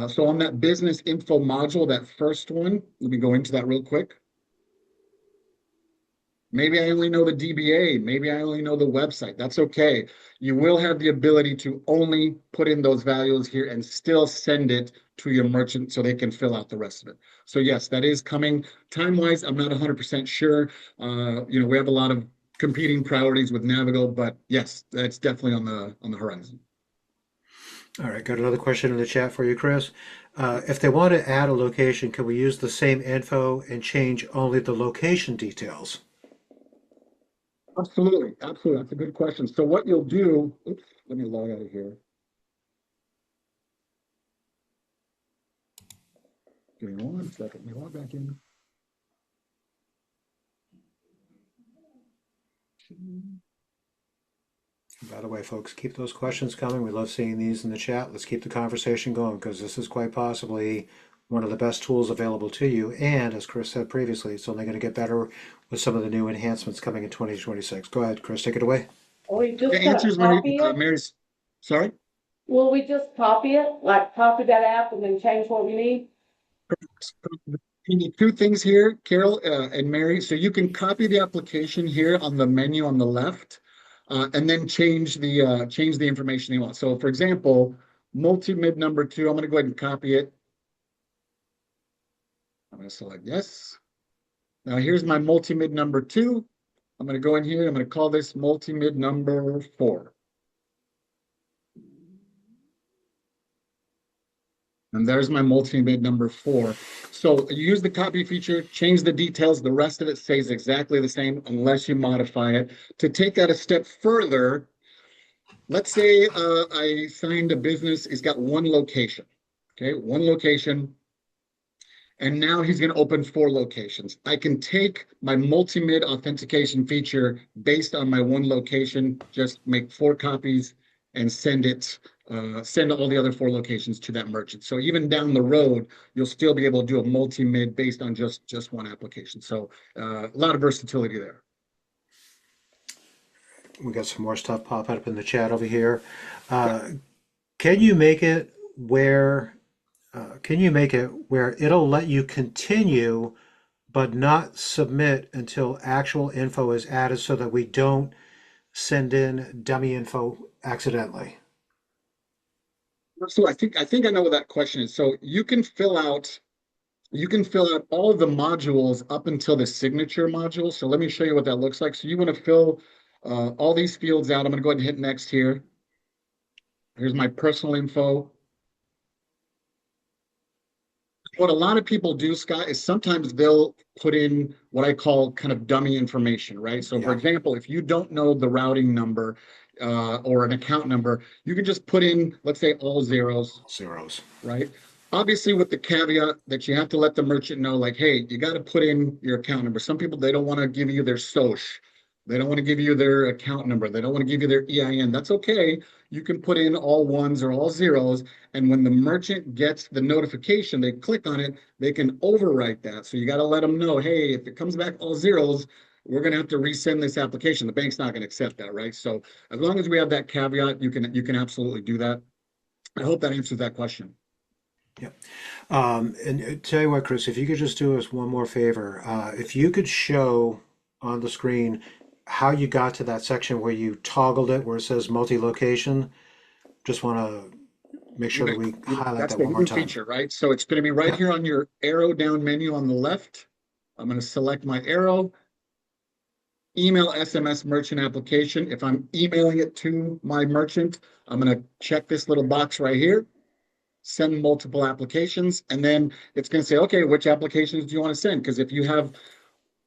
Speaker 2: So on that business info module, that first one, let me go into that real quick. Maybe I only know the DBA. Maybe I only know the website. That's okay. You will have the ability to only put in those values here and still send it to your merchant so they can fill out the rest of it. So yes, that is coming. Time-wise, I'm not 100% sure. We have a lot of competing priorities with Navigo, but yes, that's definitely on the horizon.
Speaker 1: All right, got another question in the chat for you, Chris. If they want to add a location, can we use the same info and change only the location details?
Speaker 2: Absolutely, absolutely. That's a good question. So what you'll do, oops, let me log out of here. Give me 1 second. Let me log back in.
Speaker 1: By the way, folks, keep those questions coming. We love seeing these in the chat. Let's keep the conversation going because this is quite possibly one of the best tools available to you. And as Chris said previously, it's only going to get better with some of the new enhancements coming in 2026. Go ahead, Chris, take it away.
Speaker 4: Are we just
Speaker 2: The
Speaker 4: gonna
Speaker 2: answer is
Speaker 4: copy it?
Speaker 2: Mary's. Sorry.
Speaker 4: Will we just copy it, like copy that app and then change what we need?
Speaker 2: You need two things here, Carol and Mary. So you can copy the application here on the menu on the left, and then change the information you want. So for example, multi-mid number 2, I'm going to go ahead and copy it. I'm going to select yes. Now here's my multi-mid number 2. I'm going to go in here. I'm going to call this multi-mid number 4. And there's my multi-mid number 4. So you use the copy feature, change the details. The rest of it stays exactly the same unless you modify it. To take that a step further, let's say I signed a business. He's got one location. Okay, one location. And now he's going to open 4 locations. I can take my multi-mid authentication feature based on my one location, just make 4 copies and send all the other 4 locations to that merchant. So even down the road, you'll still be able to do a multi-mid based on just one application. So a lot of versatility there.
Speaker 1: We got some more stuff popping up in the chat over here. Can you make it where it'll let you continue but not submit until actual info is added so that we don't send in dummy info accidentally?
Speaker 2: So I think I know what that question is. So you can fill out all of the modules up until the signature module. So let me show you what that looks like. So you want to fill all these fields out. I'm going to go ahead and hit next here. Here's my personal info. What a lot of people do, Scott, is sometimes they'll put in what I call kind of dummy information, right? So for example, if you don't know the routing number or an account number, you can just put in, let's say, all zeros.
Speaker 1: Zeros.
Speaker 2: Right? Obviously, with the caveat that you have to let the merchant know, like, hey, you got to put in your account number. Some people, they don't want to give you their SOCH. They don't want to give you their account number. They don't want to give you their EIN. That's okay. You can put in all ones or all zeros. And when the merchant gets the notification, they click on it, they can overwrite that. So you got to let them know, hey, if it comes back all zeros, we're going to have to resend this application. The bank's not going to accept that, right? So as long as we have that caveat, you can absolutely do that. I hope that answers that question.
Speaker 1: Yep. And tell you what, Chris, if you could just do us one more favor, if you could show on the screen how you got to that section where you toggled it, where it says multi-location, just want to make sure that we highlight that one more time.
Speaker 2: Feature, right? So it's going to be right here on your arrow down menu on the left. I'm going to select my arrow, email SMS merchant application. If I'm emailing it to my merchant, I'm going to check this little box right here. Send multiple applications, and then it's going to say, okay, which applications do you want to send? Because if you have,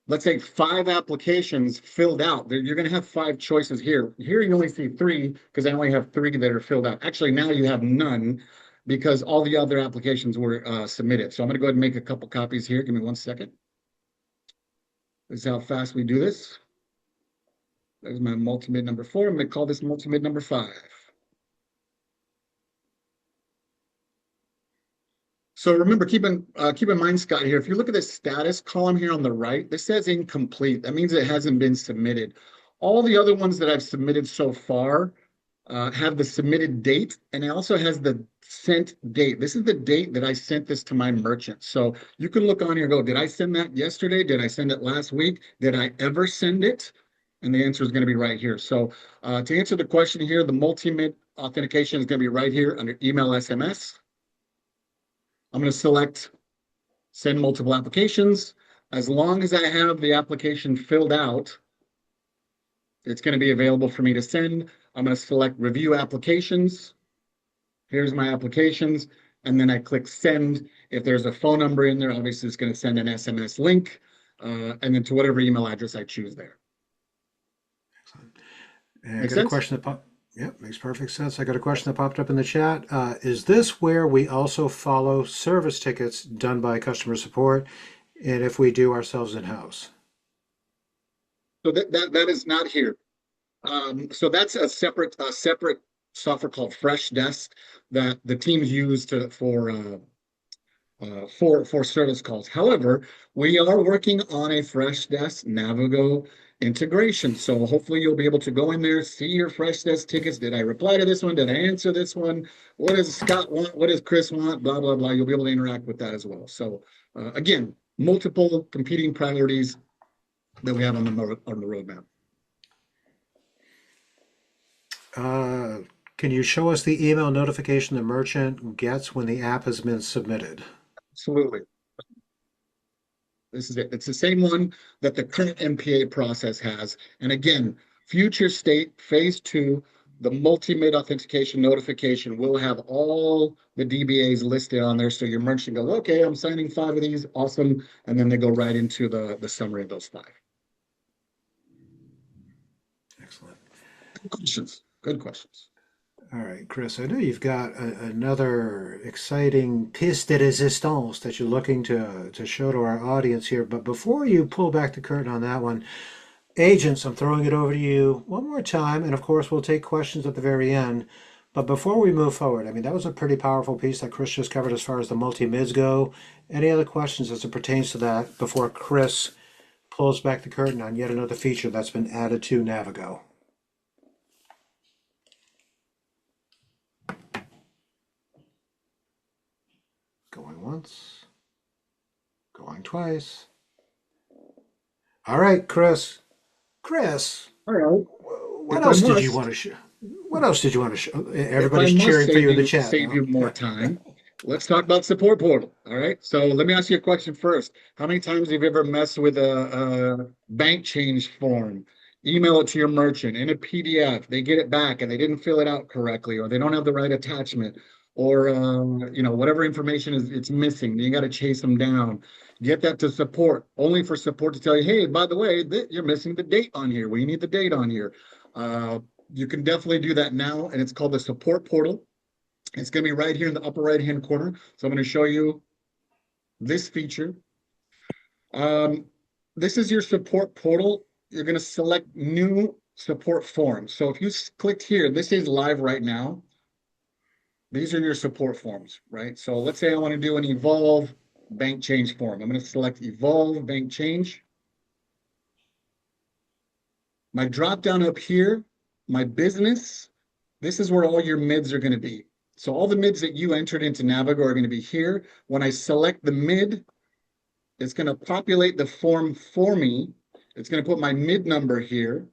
Speaker 2: let's say, 5 applications filled out, you're going to have 5 choices here. Here you only see 3 because I only have 3 that are filled out. Actually, now you have none because all the other applications were submitted. So I'm going to go ahead and make a couple copies here. Give me 1 second. This is how fast we do this. There's my multi-mid number 4. I'm going to call this multi-mid number 5. So remember, keep in mind, Scott, here, if you look at the status column here on the right, this says incomplete. That means it hasn't been submitted. All the other ones that I've submitted so far have the submitted date, and it also has the sent date. This is the date that I sent this to my merchant. So you can look on here and go, did I send that yesterday? Did I send it last week? Did I ever send it? And the answer is going to be right here. So to answer the question here, the multi-mid authentication is going to be right here under email SMS. I'm going to select send multiple applications. As long as I have the application filled out, it's going to be available for me to send. I'm going to select review applications. Here's my applications. And then I click send. If there's a phone number in there, obviously it's going to send an SMS link, and then to whatever email address I choose there.
Speaker 1: And I
Speaker 2: Make
Speaker 1: got a
Speaker 2: sense?
Speaker 1: question that popped. Yep, makes perfect sense. I got a question that popped up in the chat. Is this where we also follow service tickets done by customer support, and if we do ourselves in-house?
Speaker 2: So that is not here. So that's a separate software called Freshdesk that the teams use for service calls. However, we are working on a Freshdesk Navigo integration. So hopefully you'll be able to go in there, see your Freshdesk tickets. Did I reply to this one? Did I answer this one? What does Scott want? What does Chris want? Blah, blah, blah. You'll be able to interact with that as well. So again, multiple competing priorities that we have on the roadmap.
Speaker 1: Can you show us the email notification the merchant gets when the app has been submitted?
Speaker 2: Absolutely. This is it. It's the same one that the current MPA process has. And again, future state phase 2, the multi-mid authentication notification will have all the DBAs listed on there. So your merchant goes, okay, I'm signing 5 of these. Awesome. And then they go right into the summary of those 5.
Speaker 1: Excellent.
Speaker 2: Good questions. Good questions.
Speaker 1: All right, Chris, I know you've got another exciting pièce de résistance that you're looking to show to our audience here. But before you pull back the curtain on that one, agents, I'm throwing it over to you one more time. And of course, we'll take questions at the very end. But before we move forward, I mean, that was a pretty powerful piece that Chris just covered as far as the multi-mids go. Any other questions as it pertains to that before Chris pulls back the curtain on yet another feature that's been added to Navigo? Going once, going twice. All right, Chris. Chris,
Speaker 2: All right.
Speaker 1: what
Speaker 2: If I
Speaker 1: else did you
Speaker 2: must,
Speaker 1: want to show? What else did you want to show?
Speaker 2: if I
Speaker 1: Everybody's
Speaker 2: must
Speaker 1: cheering for you in the chat
Speaker 2: save
Speaker 1: now.
Speaker 2: you more time, let's talk about support portal. All right. So let me ask you a question first. How many times have you ever messed with a bank change form? Email it to your merchant in a PDF. They get it back and they didn't fill it out correctly, or they don't have the right attachment, or whatever information is it's missing. You got to chase them down. Get that to support, only for support to tell you, hey, by the way, you're missing the date on here. We need the date on here. You can definitely do that now, and it's called the support portal. It's going to be right here in the upper right-hand corner. So I'm going to show you this feature. This is your support portal. You're going to select new support forms. So if you clicked here, this is live right now. These are your support forms, right? So let's say I want to do an evolve bank change form. I'm going to select evolve bank change. My drop down up here, my business, this is where all your mids are going to be. So all the mids that you entered into Navigo are going to be here. When I select the mid, it's going to populate the form for me. It's going to put my mid number here.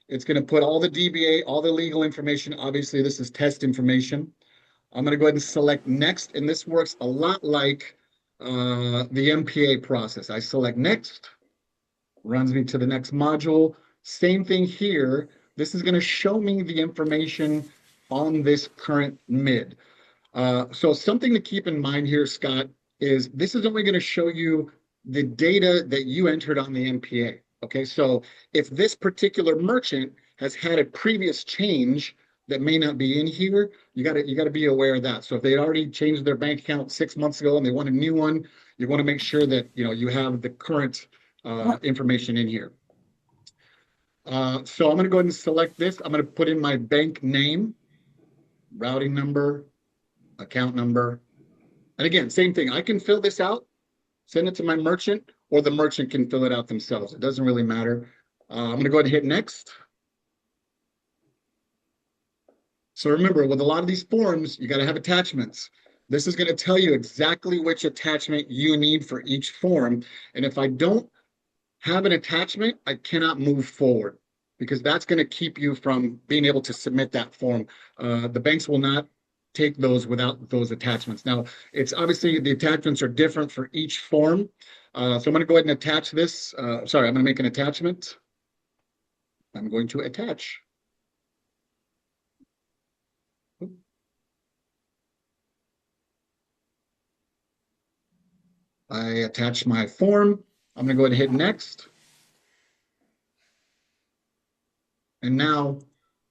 Speaker 2: It's going to put all the DBA, all the legal information. Obviously, this is test information. I'm going to go ahead and select next. And this works a lot like the MPA process. I select next, runs me to the next module. Same thing here. This is going to show me the information on this current mid. So something to keep in mind here, Scott, is this is only going to show you the data that you entered on the MPA. Okay, so if this particular merchant has had a previous change that may not be in here, you got to be aware of that. So if they already changed their bank account 6 months ago and they want a new one, you want to make sure that you have the current information in here. So I'm going to go ahead and select this. I'm going to put in my bank name, routing number, account number, And again, same thing. I can fill this out, send it to my merchant, or the merchant can fill it out themselves. It doesn't really matter. I'm going to go ahead and hit next. So remember, with a lot of these forms, you got to have attachments. This is going to tell you exactly which attachment you need for each form. And if I don't have an attachment, I cannot move forward because that's going to keep you from being able to submit that form. The banks will not take those without those attachments. Now, it's obviously the attachments are different for each form. So I'm going to go ahead and attach this. Sorry, I'm going to make an attachment. I'm going to attach. I attach my form. I'm going to go ahead and hit next. And now,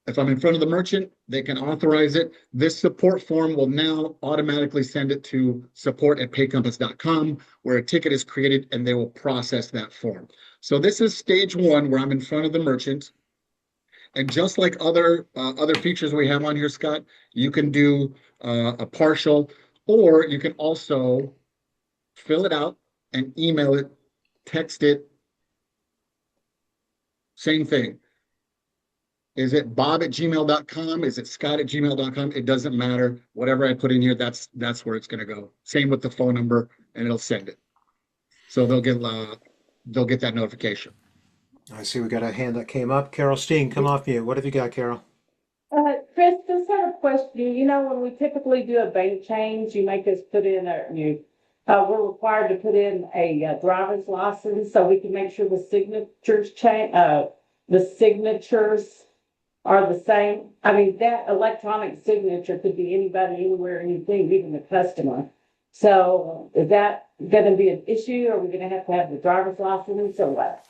Speaker 2: if I'm in front of the merchant, they can authorize it. This support form will now automatically send it to support@paycompass.com, where a ticket is created and they will process that form. So this is stage one, where I'm in front of the merchant. And just like other features we have on here, Scott, you can do a partial, or you can also fill it out and email it, text it. Same thing. Is it bob@gmail.com? Is it scott@gmail.com? It doesn't matter. Whatever I put in here, that's where it's going to go. Same with the phone number, and it'll send it. So they'll get that notification.
Speaker 1: I see we got a hand that came up. Carol Steen, come off mute. What have you got, Carol?
Speaker 4: Chris, just had a question. You know, when we typically do a bank change, you make us put in we're required to put in a driver's license so we can make sure the signatures are the same. I mean, that electronic signature could be anybody, anywhere, anything, even the customer. So is that going to be an issue? Are we going to have the driver's license or what?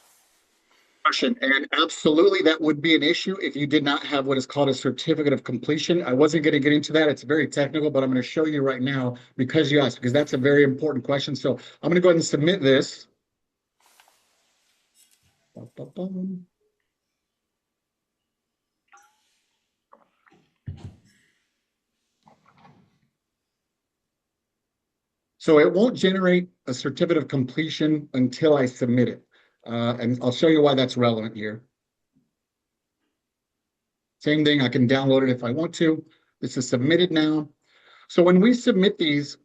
Speaker 2: And absolutely, that would be an issue if you did not have what is called a certificate of completion. I wasn't going to get into that. It's very technical, but I'm going to show you right now because you asked, because that's a very important question. So I'm going to go ahead and submit this. So it won't generate a certificate of completion until I submit it. And I'll show you why that's relevant here. Same thing, I can download it if I want to. This is submitted now. So when we submit these,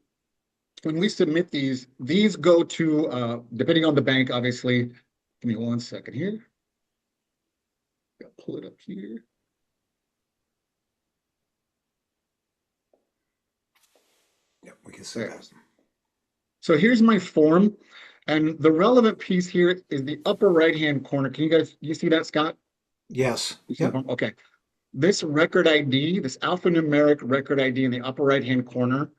Speaker 2: these go to, depending on the bank, obviously. Give me 1 second here. I'll pull it up here.
Speaker 1: Yep, we can see that.
Speaker 2: So here's my form. And the relevant piece here is the upper right-hand corner. You see that, Scott?
Speaker 1: Yes. Yep.
Speaker 2: Okay. This record ID, this alphanumeric record ID in the upper right-hand corner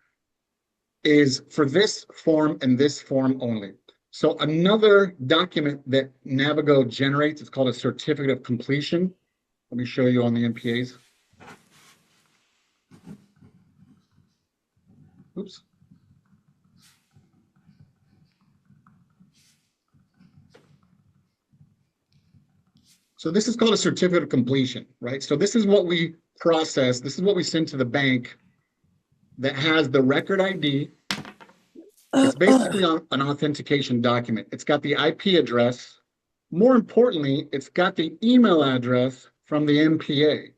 Speaker 2: is for this form and this form only. So another document that Navigo generates is called a certificate of completion. Let me show you on the NPAs. Oops. So this is called a certificate of completion, right? So this is what we process. This is what we send to the bank that has the record ID. It's basically an authentication document. It's got the IP address. More importantly, it's got the email address from the MPA.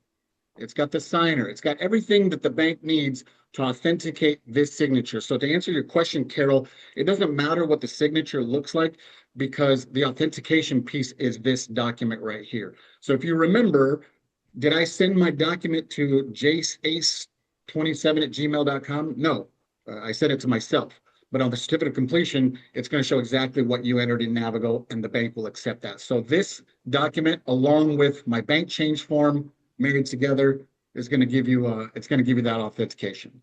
Speaker 2: It's got the signer. It's got everything that the bank needs to authenticate this signature. So to answer your question, Carol, it doesn't matter what the signature looks like because the authentication piece is this document right here. So if you remember, did I send my document to jaceace27@gmail.com? No, I sent it to myself. But on the certificate of completion, it's going to show exactly what you entered in Navigo, and the bank will accept that. So this document, along with my bank change form, married together, is going to give you it's going to give you that authentication.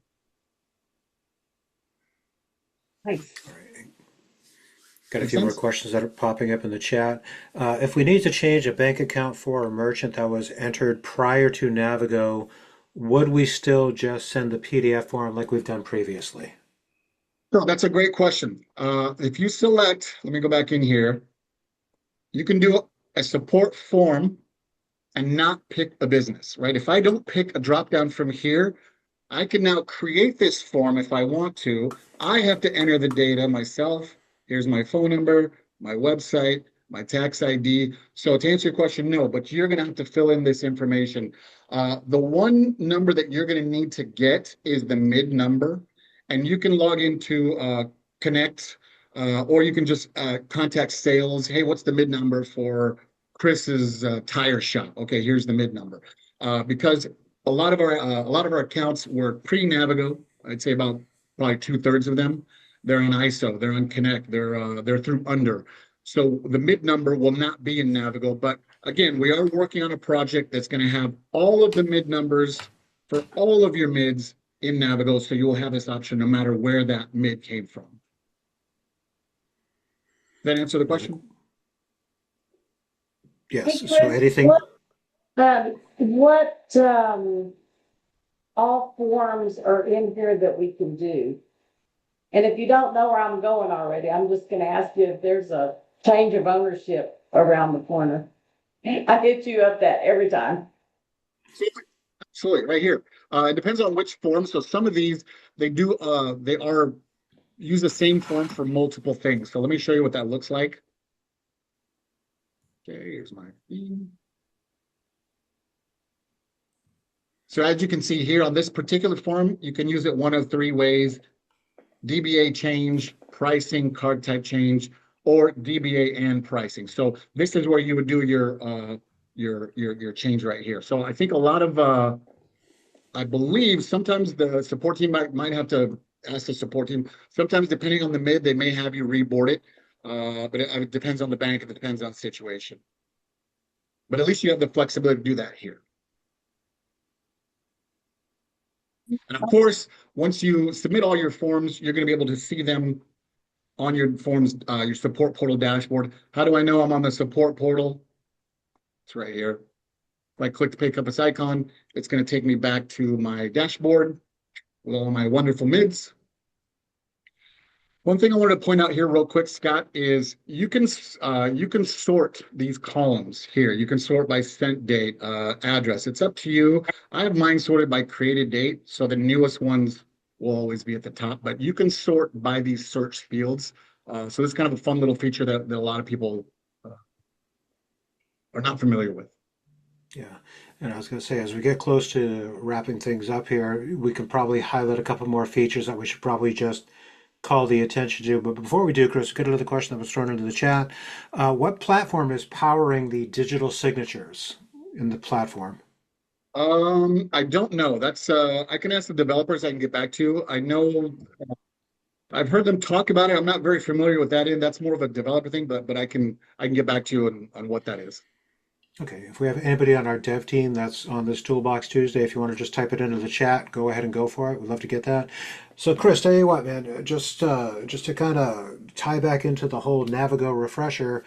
Speaker 4: Thanks.
Speaker 1: Got a few more questions that are popping up in the chat. If we need to change a bank account for a merchant that was entered prior to Navigo, would we still just send the PDF form like we've done previously?
Speaker 2: So that's a great question. If you select, let me go back in here, you can do a support form and not pick a business, right? If I don't pick a drop down from here, I can now create this form if I want to. I have to enter the data myself. Here's my phone number, my website, my tax ID. So to answer your question, no, but you're going to have to fill in this information. The one number that you're going to need to get is the mid number, and you can log into Connect, or you can just contact sales. Hey, what's the mid number for Chris's tire shop? Okay, here's the mid number. Because a lot of our accounts were pre-Navigo. I'd say about probably 2/3 of them. They're on ISO, they're on Connect, they're through under. So the mid number will not be in Navigo, but again, we are working on a project that's going to have all of the mid numbers for all of your mids in Navigo, so you will have this option no matter where that mid came from. That answer the question?
Speaker 1: Yes.
Speaker 4: Hey,
Speaker 1: So
Speaker 4: Chris,
Speaker 1: anything,
Speaker 4: what all forms are in here that we can do? And if you don't know where I'm going already, I'm just gonna ask you if there's a change of ownership around the corner. I hit you up that every time.
Speaker 2: Absolutely, right here. It depends on which form. So some of these, they are use the same form for multiple things. So let me show you what that looks like. Okay, here's my theme. So as you can see here on this particular form, you can use it one of three ways: DBA change, pricing, card type change, or DBA and pricing. So this is where you would do your change right here. So I think a lot of I believe sometimes the support team might have to ask the support team. Sometimes depending on the mid, they may have you reboard it. But it depends on the bank, and it depends on the situation. But at least you have the flexibility to do that here. And of course, once you submit all your forms, you're going to be able to see them on your forms, your support portal dashboard. How do I know I'm on the support portal? It's right here. If I click the Pay Compass icon, it's going to take me back to my dashboard with all my wonderful mids. One thing I wanted to point out here real quick, Scott, is you can sort these columns here. You can sort by sent date, address. It's up to you. I have mine sorted by created date, so the newest ones will always be at the top. But you can sort by these search fields. So this is kind of a fun little feature that a lot of people are not familiar with.
Speaker 1: yeah. And I was going to say, as we get close to wrapping things up here, we can probably highlight a couple more features that we should probably just call the attention to. But before we do, Chris, we got another question that was thrown into the chat. What platform is powering the digital signatures in the platform?
Speaker 2: I don't know. That's I can ask the developers. I can get back to you. I know I've heard them talk about it. I'm not very familiar with that. That's more of a developer thing, but I can get back to you on what that is.
Speaker 1: Okay, if we have anybody on our dev team that's on this Toolbox Tuesday, if you want to just type it into the chat, go ahead and go for it. We'd love to get that. So, Chris, tell you what, man, just to kind of tie back into the whole Navigo refresher,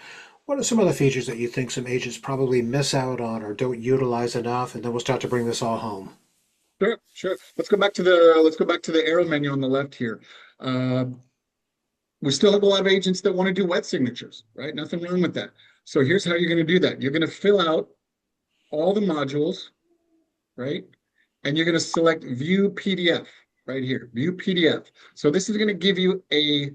Speaker 1: what are some of the features that you think some agents probably miss out on or don't utilize enough? And then we'll start to bring this all home.
Speaker 2: Sure, sure. Let's go back to the arrow menu on the left here. Uh, we still have a lot of agents that want to do wet signatures, right? Nothing wrong with that. So here's how you're going to do that. You're going to fill out all the modules, right? And you're going to select View PDF right here, View PDF. So this is going to give you a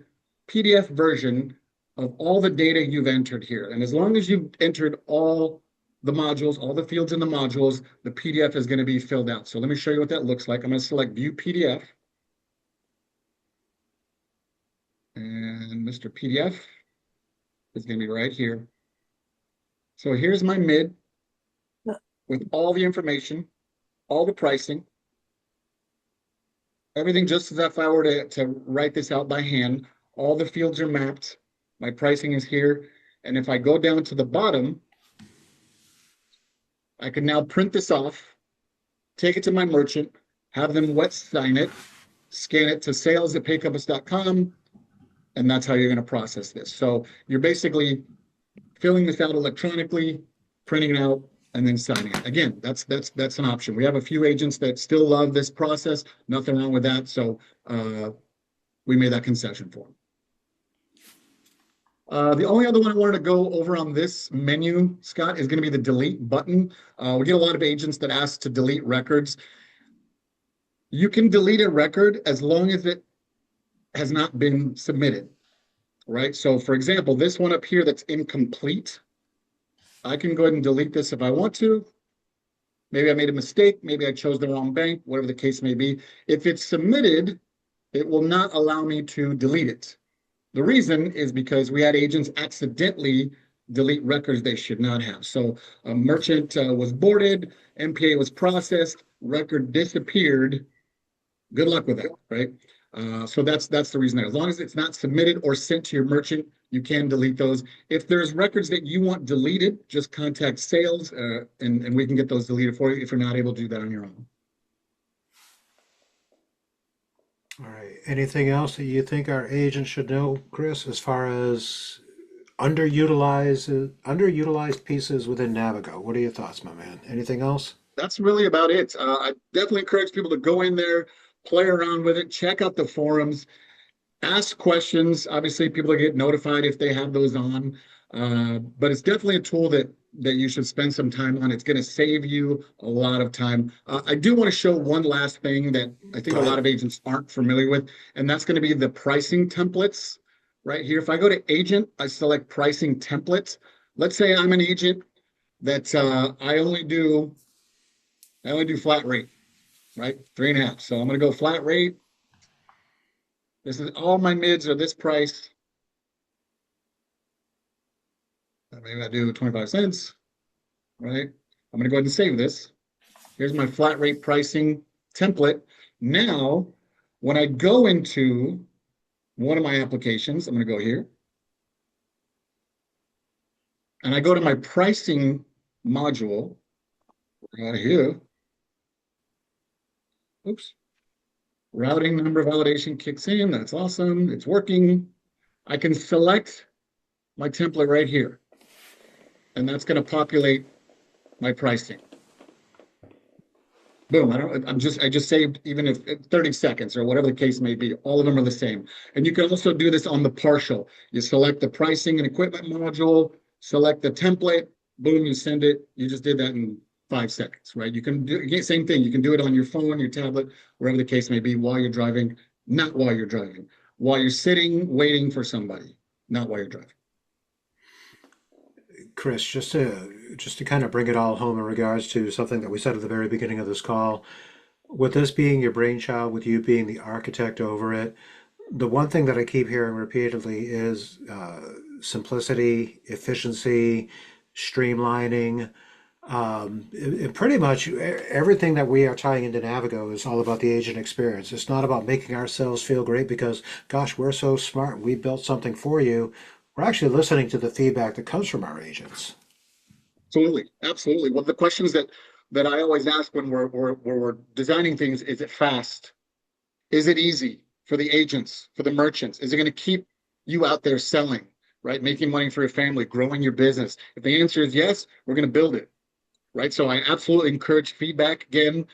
Speaker 2: PDF version of all the data you've entered here. And as long as you've entered all the modules, all the fields in the modules, the PDF is going to be filled out. So let me show you what that looks like. I'm going to select View PDF. And Mr. PDF is going to be right here. So here's my mid with all the information, all the pricing, everything just as if I were to write this out by hand. All the fields are mapped. My pricing is here. And if I go down to the bottom, I can now print this off, take it to my merchant, have them wet sign it, scan it to sales@paycompass.com, and that's how you're going to process this. So you're basically filling this out electronically, printing it out, and then signing it. Again, that's an option. We have a few agents that still love this process. Nothing wrong with that. So we made that concession for them. The only other one I wanted to go over on this menu, Scott, is going to be the delete button. We get a lot of agents that ask to delete records. You can delete a record as long as it has not been submitted, right? So for example, this one up here that's incomplete, I can go ahead and delete this if I want to. Maybe I made a mistake, maybe I chose the wrong bank, whatever the case may be. If it's submitted, it will not allow me to delete it. The reason is because we had agents accidentally delete records they should not have. So a merchant was boarded, MPA was processed, record disappeared. Good luck with that, right? So that's the reason there. As long as it's not submitted or sent to your merchant, you can delete those. If there's records that you want deleted, just contact sales and we can get those deleted for you if you're not able to do that on your own.
Speaker 1: All right. Anything else that you think our agents should know, Chris, as far as underutilized pieces within Navigo? What are your thoughts, my man? Anything else?
Speaker 2: That's really about it. I definitely encourage people to go in there, play around with it, check out the forums, ask questions. Obviously, people get notified if they have those on. But it's definitely a tool that you should spend some time on. It's going to save you a lot of time. I do want to show one last thing that I think
Speaker 1: Go
Speaker 2: a lot
Speaker 1: ahead.
Speaker 2: of agents aren't familiar with, and that's going to be the pricing templates right here. If I go to agent, I select pricing templates. Let's say I'm an agent that I only do flat rate, right? 3.5. So I'm going to go flat rate. This is all my mids are this price. Maybe I do 25 cents, right? I'm going to go ahead and save this. Here's my flat rate pricing template. Now, when I go into one of my applications, I'm going to go here. And I go to my pricing module right here. Oops. Routing number validation kicks in. That's awesome. It's working. I can select my template right here. And that's going to populate my pricing. Boom. I just saved even if 30 seconds or whatever the case may be. All of them are the same. And you can also do this on the partial. You select the pricing and equipment module, select the template, boom, you send it. You just did that in 5 seconds, right? You can do same thing. You can do it on your phone, your tablet, wherever the case may be, while you're driving, not while you're driving, while you're sitting, waiting for somebody, not while you're driving.
Speaker 1: Chris, just to kind of bring it all home in regards to something that we said at the very beginning of this call, with this being your brainchild, with you being the architect over it, the one thing that I keep hearing repeatedly is simplicity, efficiency, streamlining. Pretty much everything that we are tying into Navigo is all about the agent experience. It's not about making ourselves feel great because, gosh, we're so smart. We built something for you. We're actually listening to the feedback that comes from our agents.
Speaker 2: Absolutely, absolutely. One of the questions that I always ask when we're designing things, is it fast? Is it easy for the agents, for the merchants? Is it going to keep you out there selling, right? Making money for your family, growing your business? If the answer is yes, we're going to build it, right? So I absolutely encourage feedback. Again,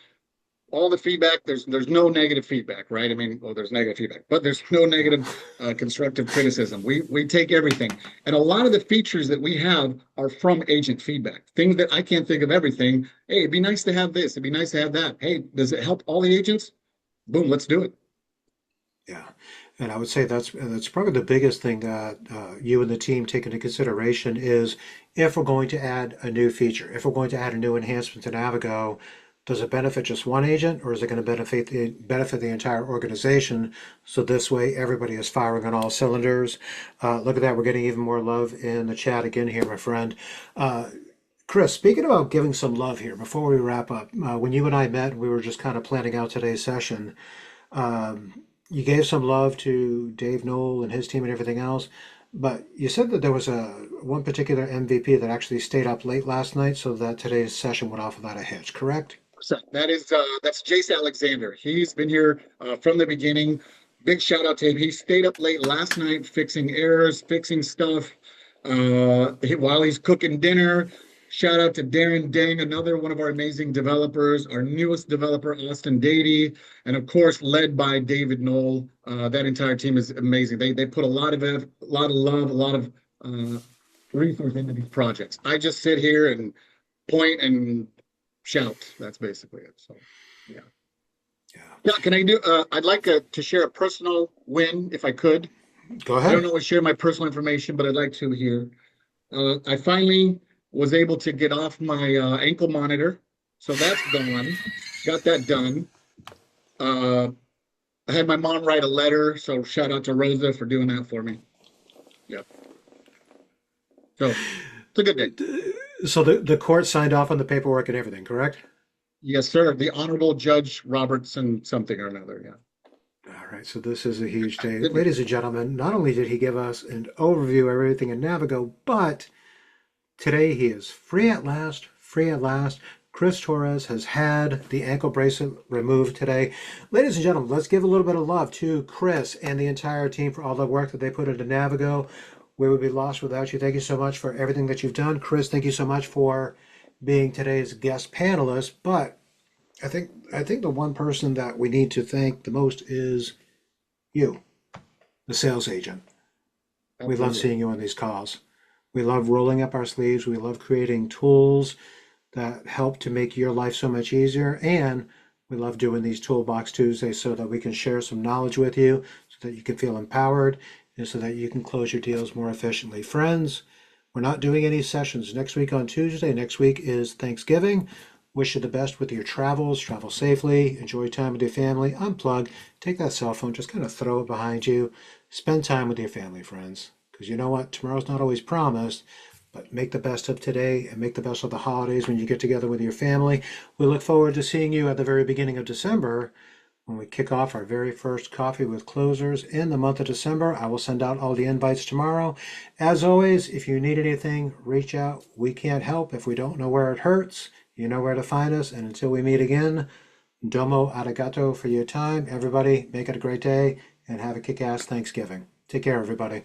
Speaker 2: all the feedback, there's no negative feedback, right? I mean, well, there's negative feedback, but there's no negative constructive criticism. We take everything. And a lot of the features that we have are from agent feedback. Things that I can't think of everything. Hey, it'd be nice to have this. It'd be nice to have that. Hey, does it help all the agents? Boom, let's do it.
Speaker 1: Yeah, and I would say that's probably the biggest thing that you and the team take into consideration is if we're going to add a new feature, if we're going to add a new enhancement to Navigo, does it benefit just one agent or is it going to benefit the entire organization? So this way everybody is firing on all cylinders. Look at that, we're getting even more love in the chat again here, my friend. Chris, speaking about giving some love here before we wrap up, when you and I met, we were just kind of planning out today's session. You gave some love to Dave Knoll and his team and everything else, but you said that there was a one particular MVP that actually stayed up late last night so that today's session would offer that a hitch, correct?
Speaker 2: So that's Jace Alexander. He's been here from the beginning. Big shout out to him. He stayed up late last night fixing errors, fixing stuff while he's cooking dinner. Shout out to Darren Dang, another one of our amazing developers, our newest developer, Austin Dady, and of course, led by David Knoll. That entire team is amazing. They put a lot of effort, a lot of love, a lot of resource into these projects. I just sit here and point and shout. That's basically it. So, yeah.
Speaker 1: Yeah.
Speaker 2: Yeah, can I do, I'd like to share a personal win if I could.
Speaker 1: Go
Speaker 2: I don't
Speaker 1: ahead.
Speaker 2: always share my personal information, but I'd like to here. I finally was able to get off my ankle monitor. So that's gone. Got that done. Uh, I had my mom write a letter. So shout out to Rosa for doing that for me. Yeah. So it's a good day.
Speaker 1: So the court signed off on the paperwork and everything, correct?
Speaker 2: Yes, sir. The Honorable Judge Robertson something or another. Yeah.
Speaker 1: All right, so this is a huge day.
Speaker 2: Good
Speaker 1: Ladies
Speaker 2: news.
Speaker 1: and gentlemen, not only did he give us an overview of everything in Navigo, but today he is free at last, free at last. Chris Torres has had the ankle bracelet removed today. Ladies and gentlemen, let's give a little bit of love to Chris and the entire team for all the work that they put into Navigo. We would be lost without you. Thank you so much for everything that you've done. Chris, thank you so much for being today's guest panelist. But I think the one person that we need to thank the most is you, the sales agent. We love
Speaker 2: Absolutely.
Speaker 1: seeing you on these calls. We love rolling up our sleeves. We love creating tools that help to make your life so much easier. And we love doing these Toolbox Tuesdays so that we can share some knowledge with you, so that you can feel empowered, and so that you can close your deals more efficiently. Friends, we're not doing any sessions next week on Tuesday. Next week is Thanksgiving. Wish you the best with your travels. Travel safely. Enjoy time with your family. Unplug. Take that cell phone. Just kind of throw it behind you. Spend time with your family, friends. Because you know what? Tomorrow's not always promised. But make the best of today and make the best of the holidays when you get together with your family. We look forward to seeing you at the very beginning of December when we kick off our very first Coffee with Closers in the month of December. I will send out all the invites tomorrow. As always, if you need anything, reach out. We can't help if we don't know where it hurts. You know where to find us. And until we meet again, domo arigato for your time. Everybody, make it a great day and have a kick-ass Thanksgiving. Take care, everybody.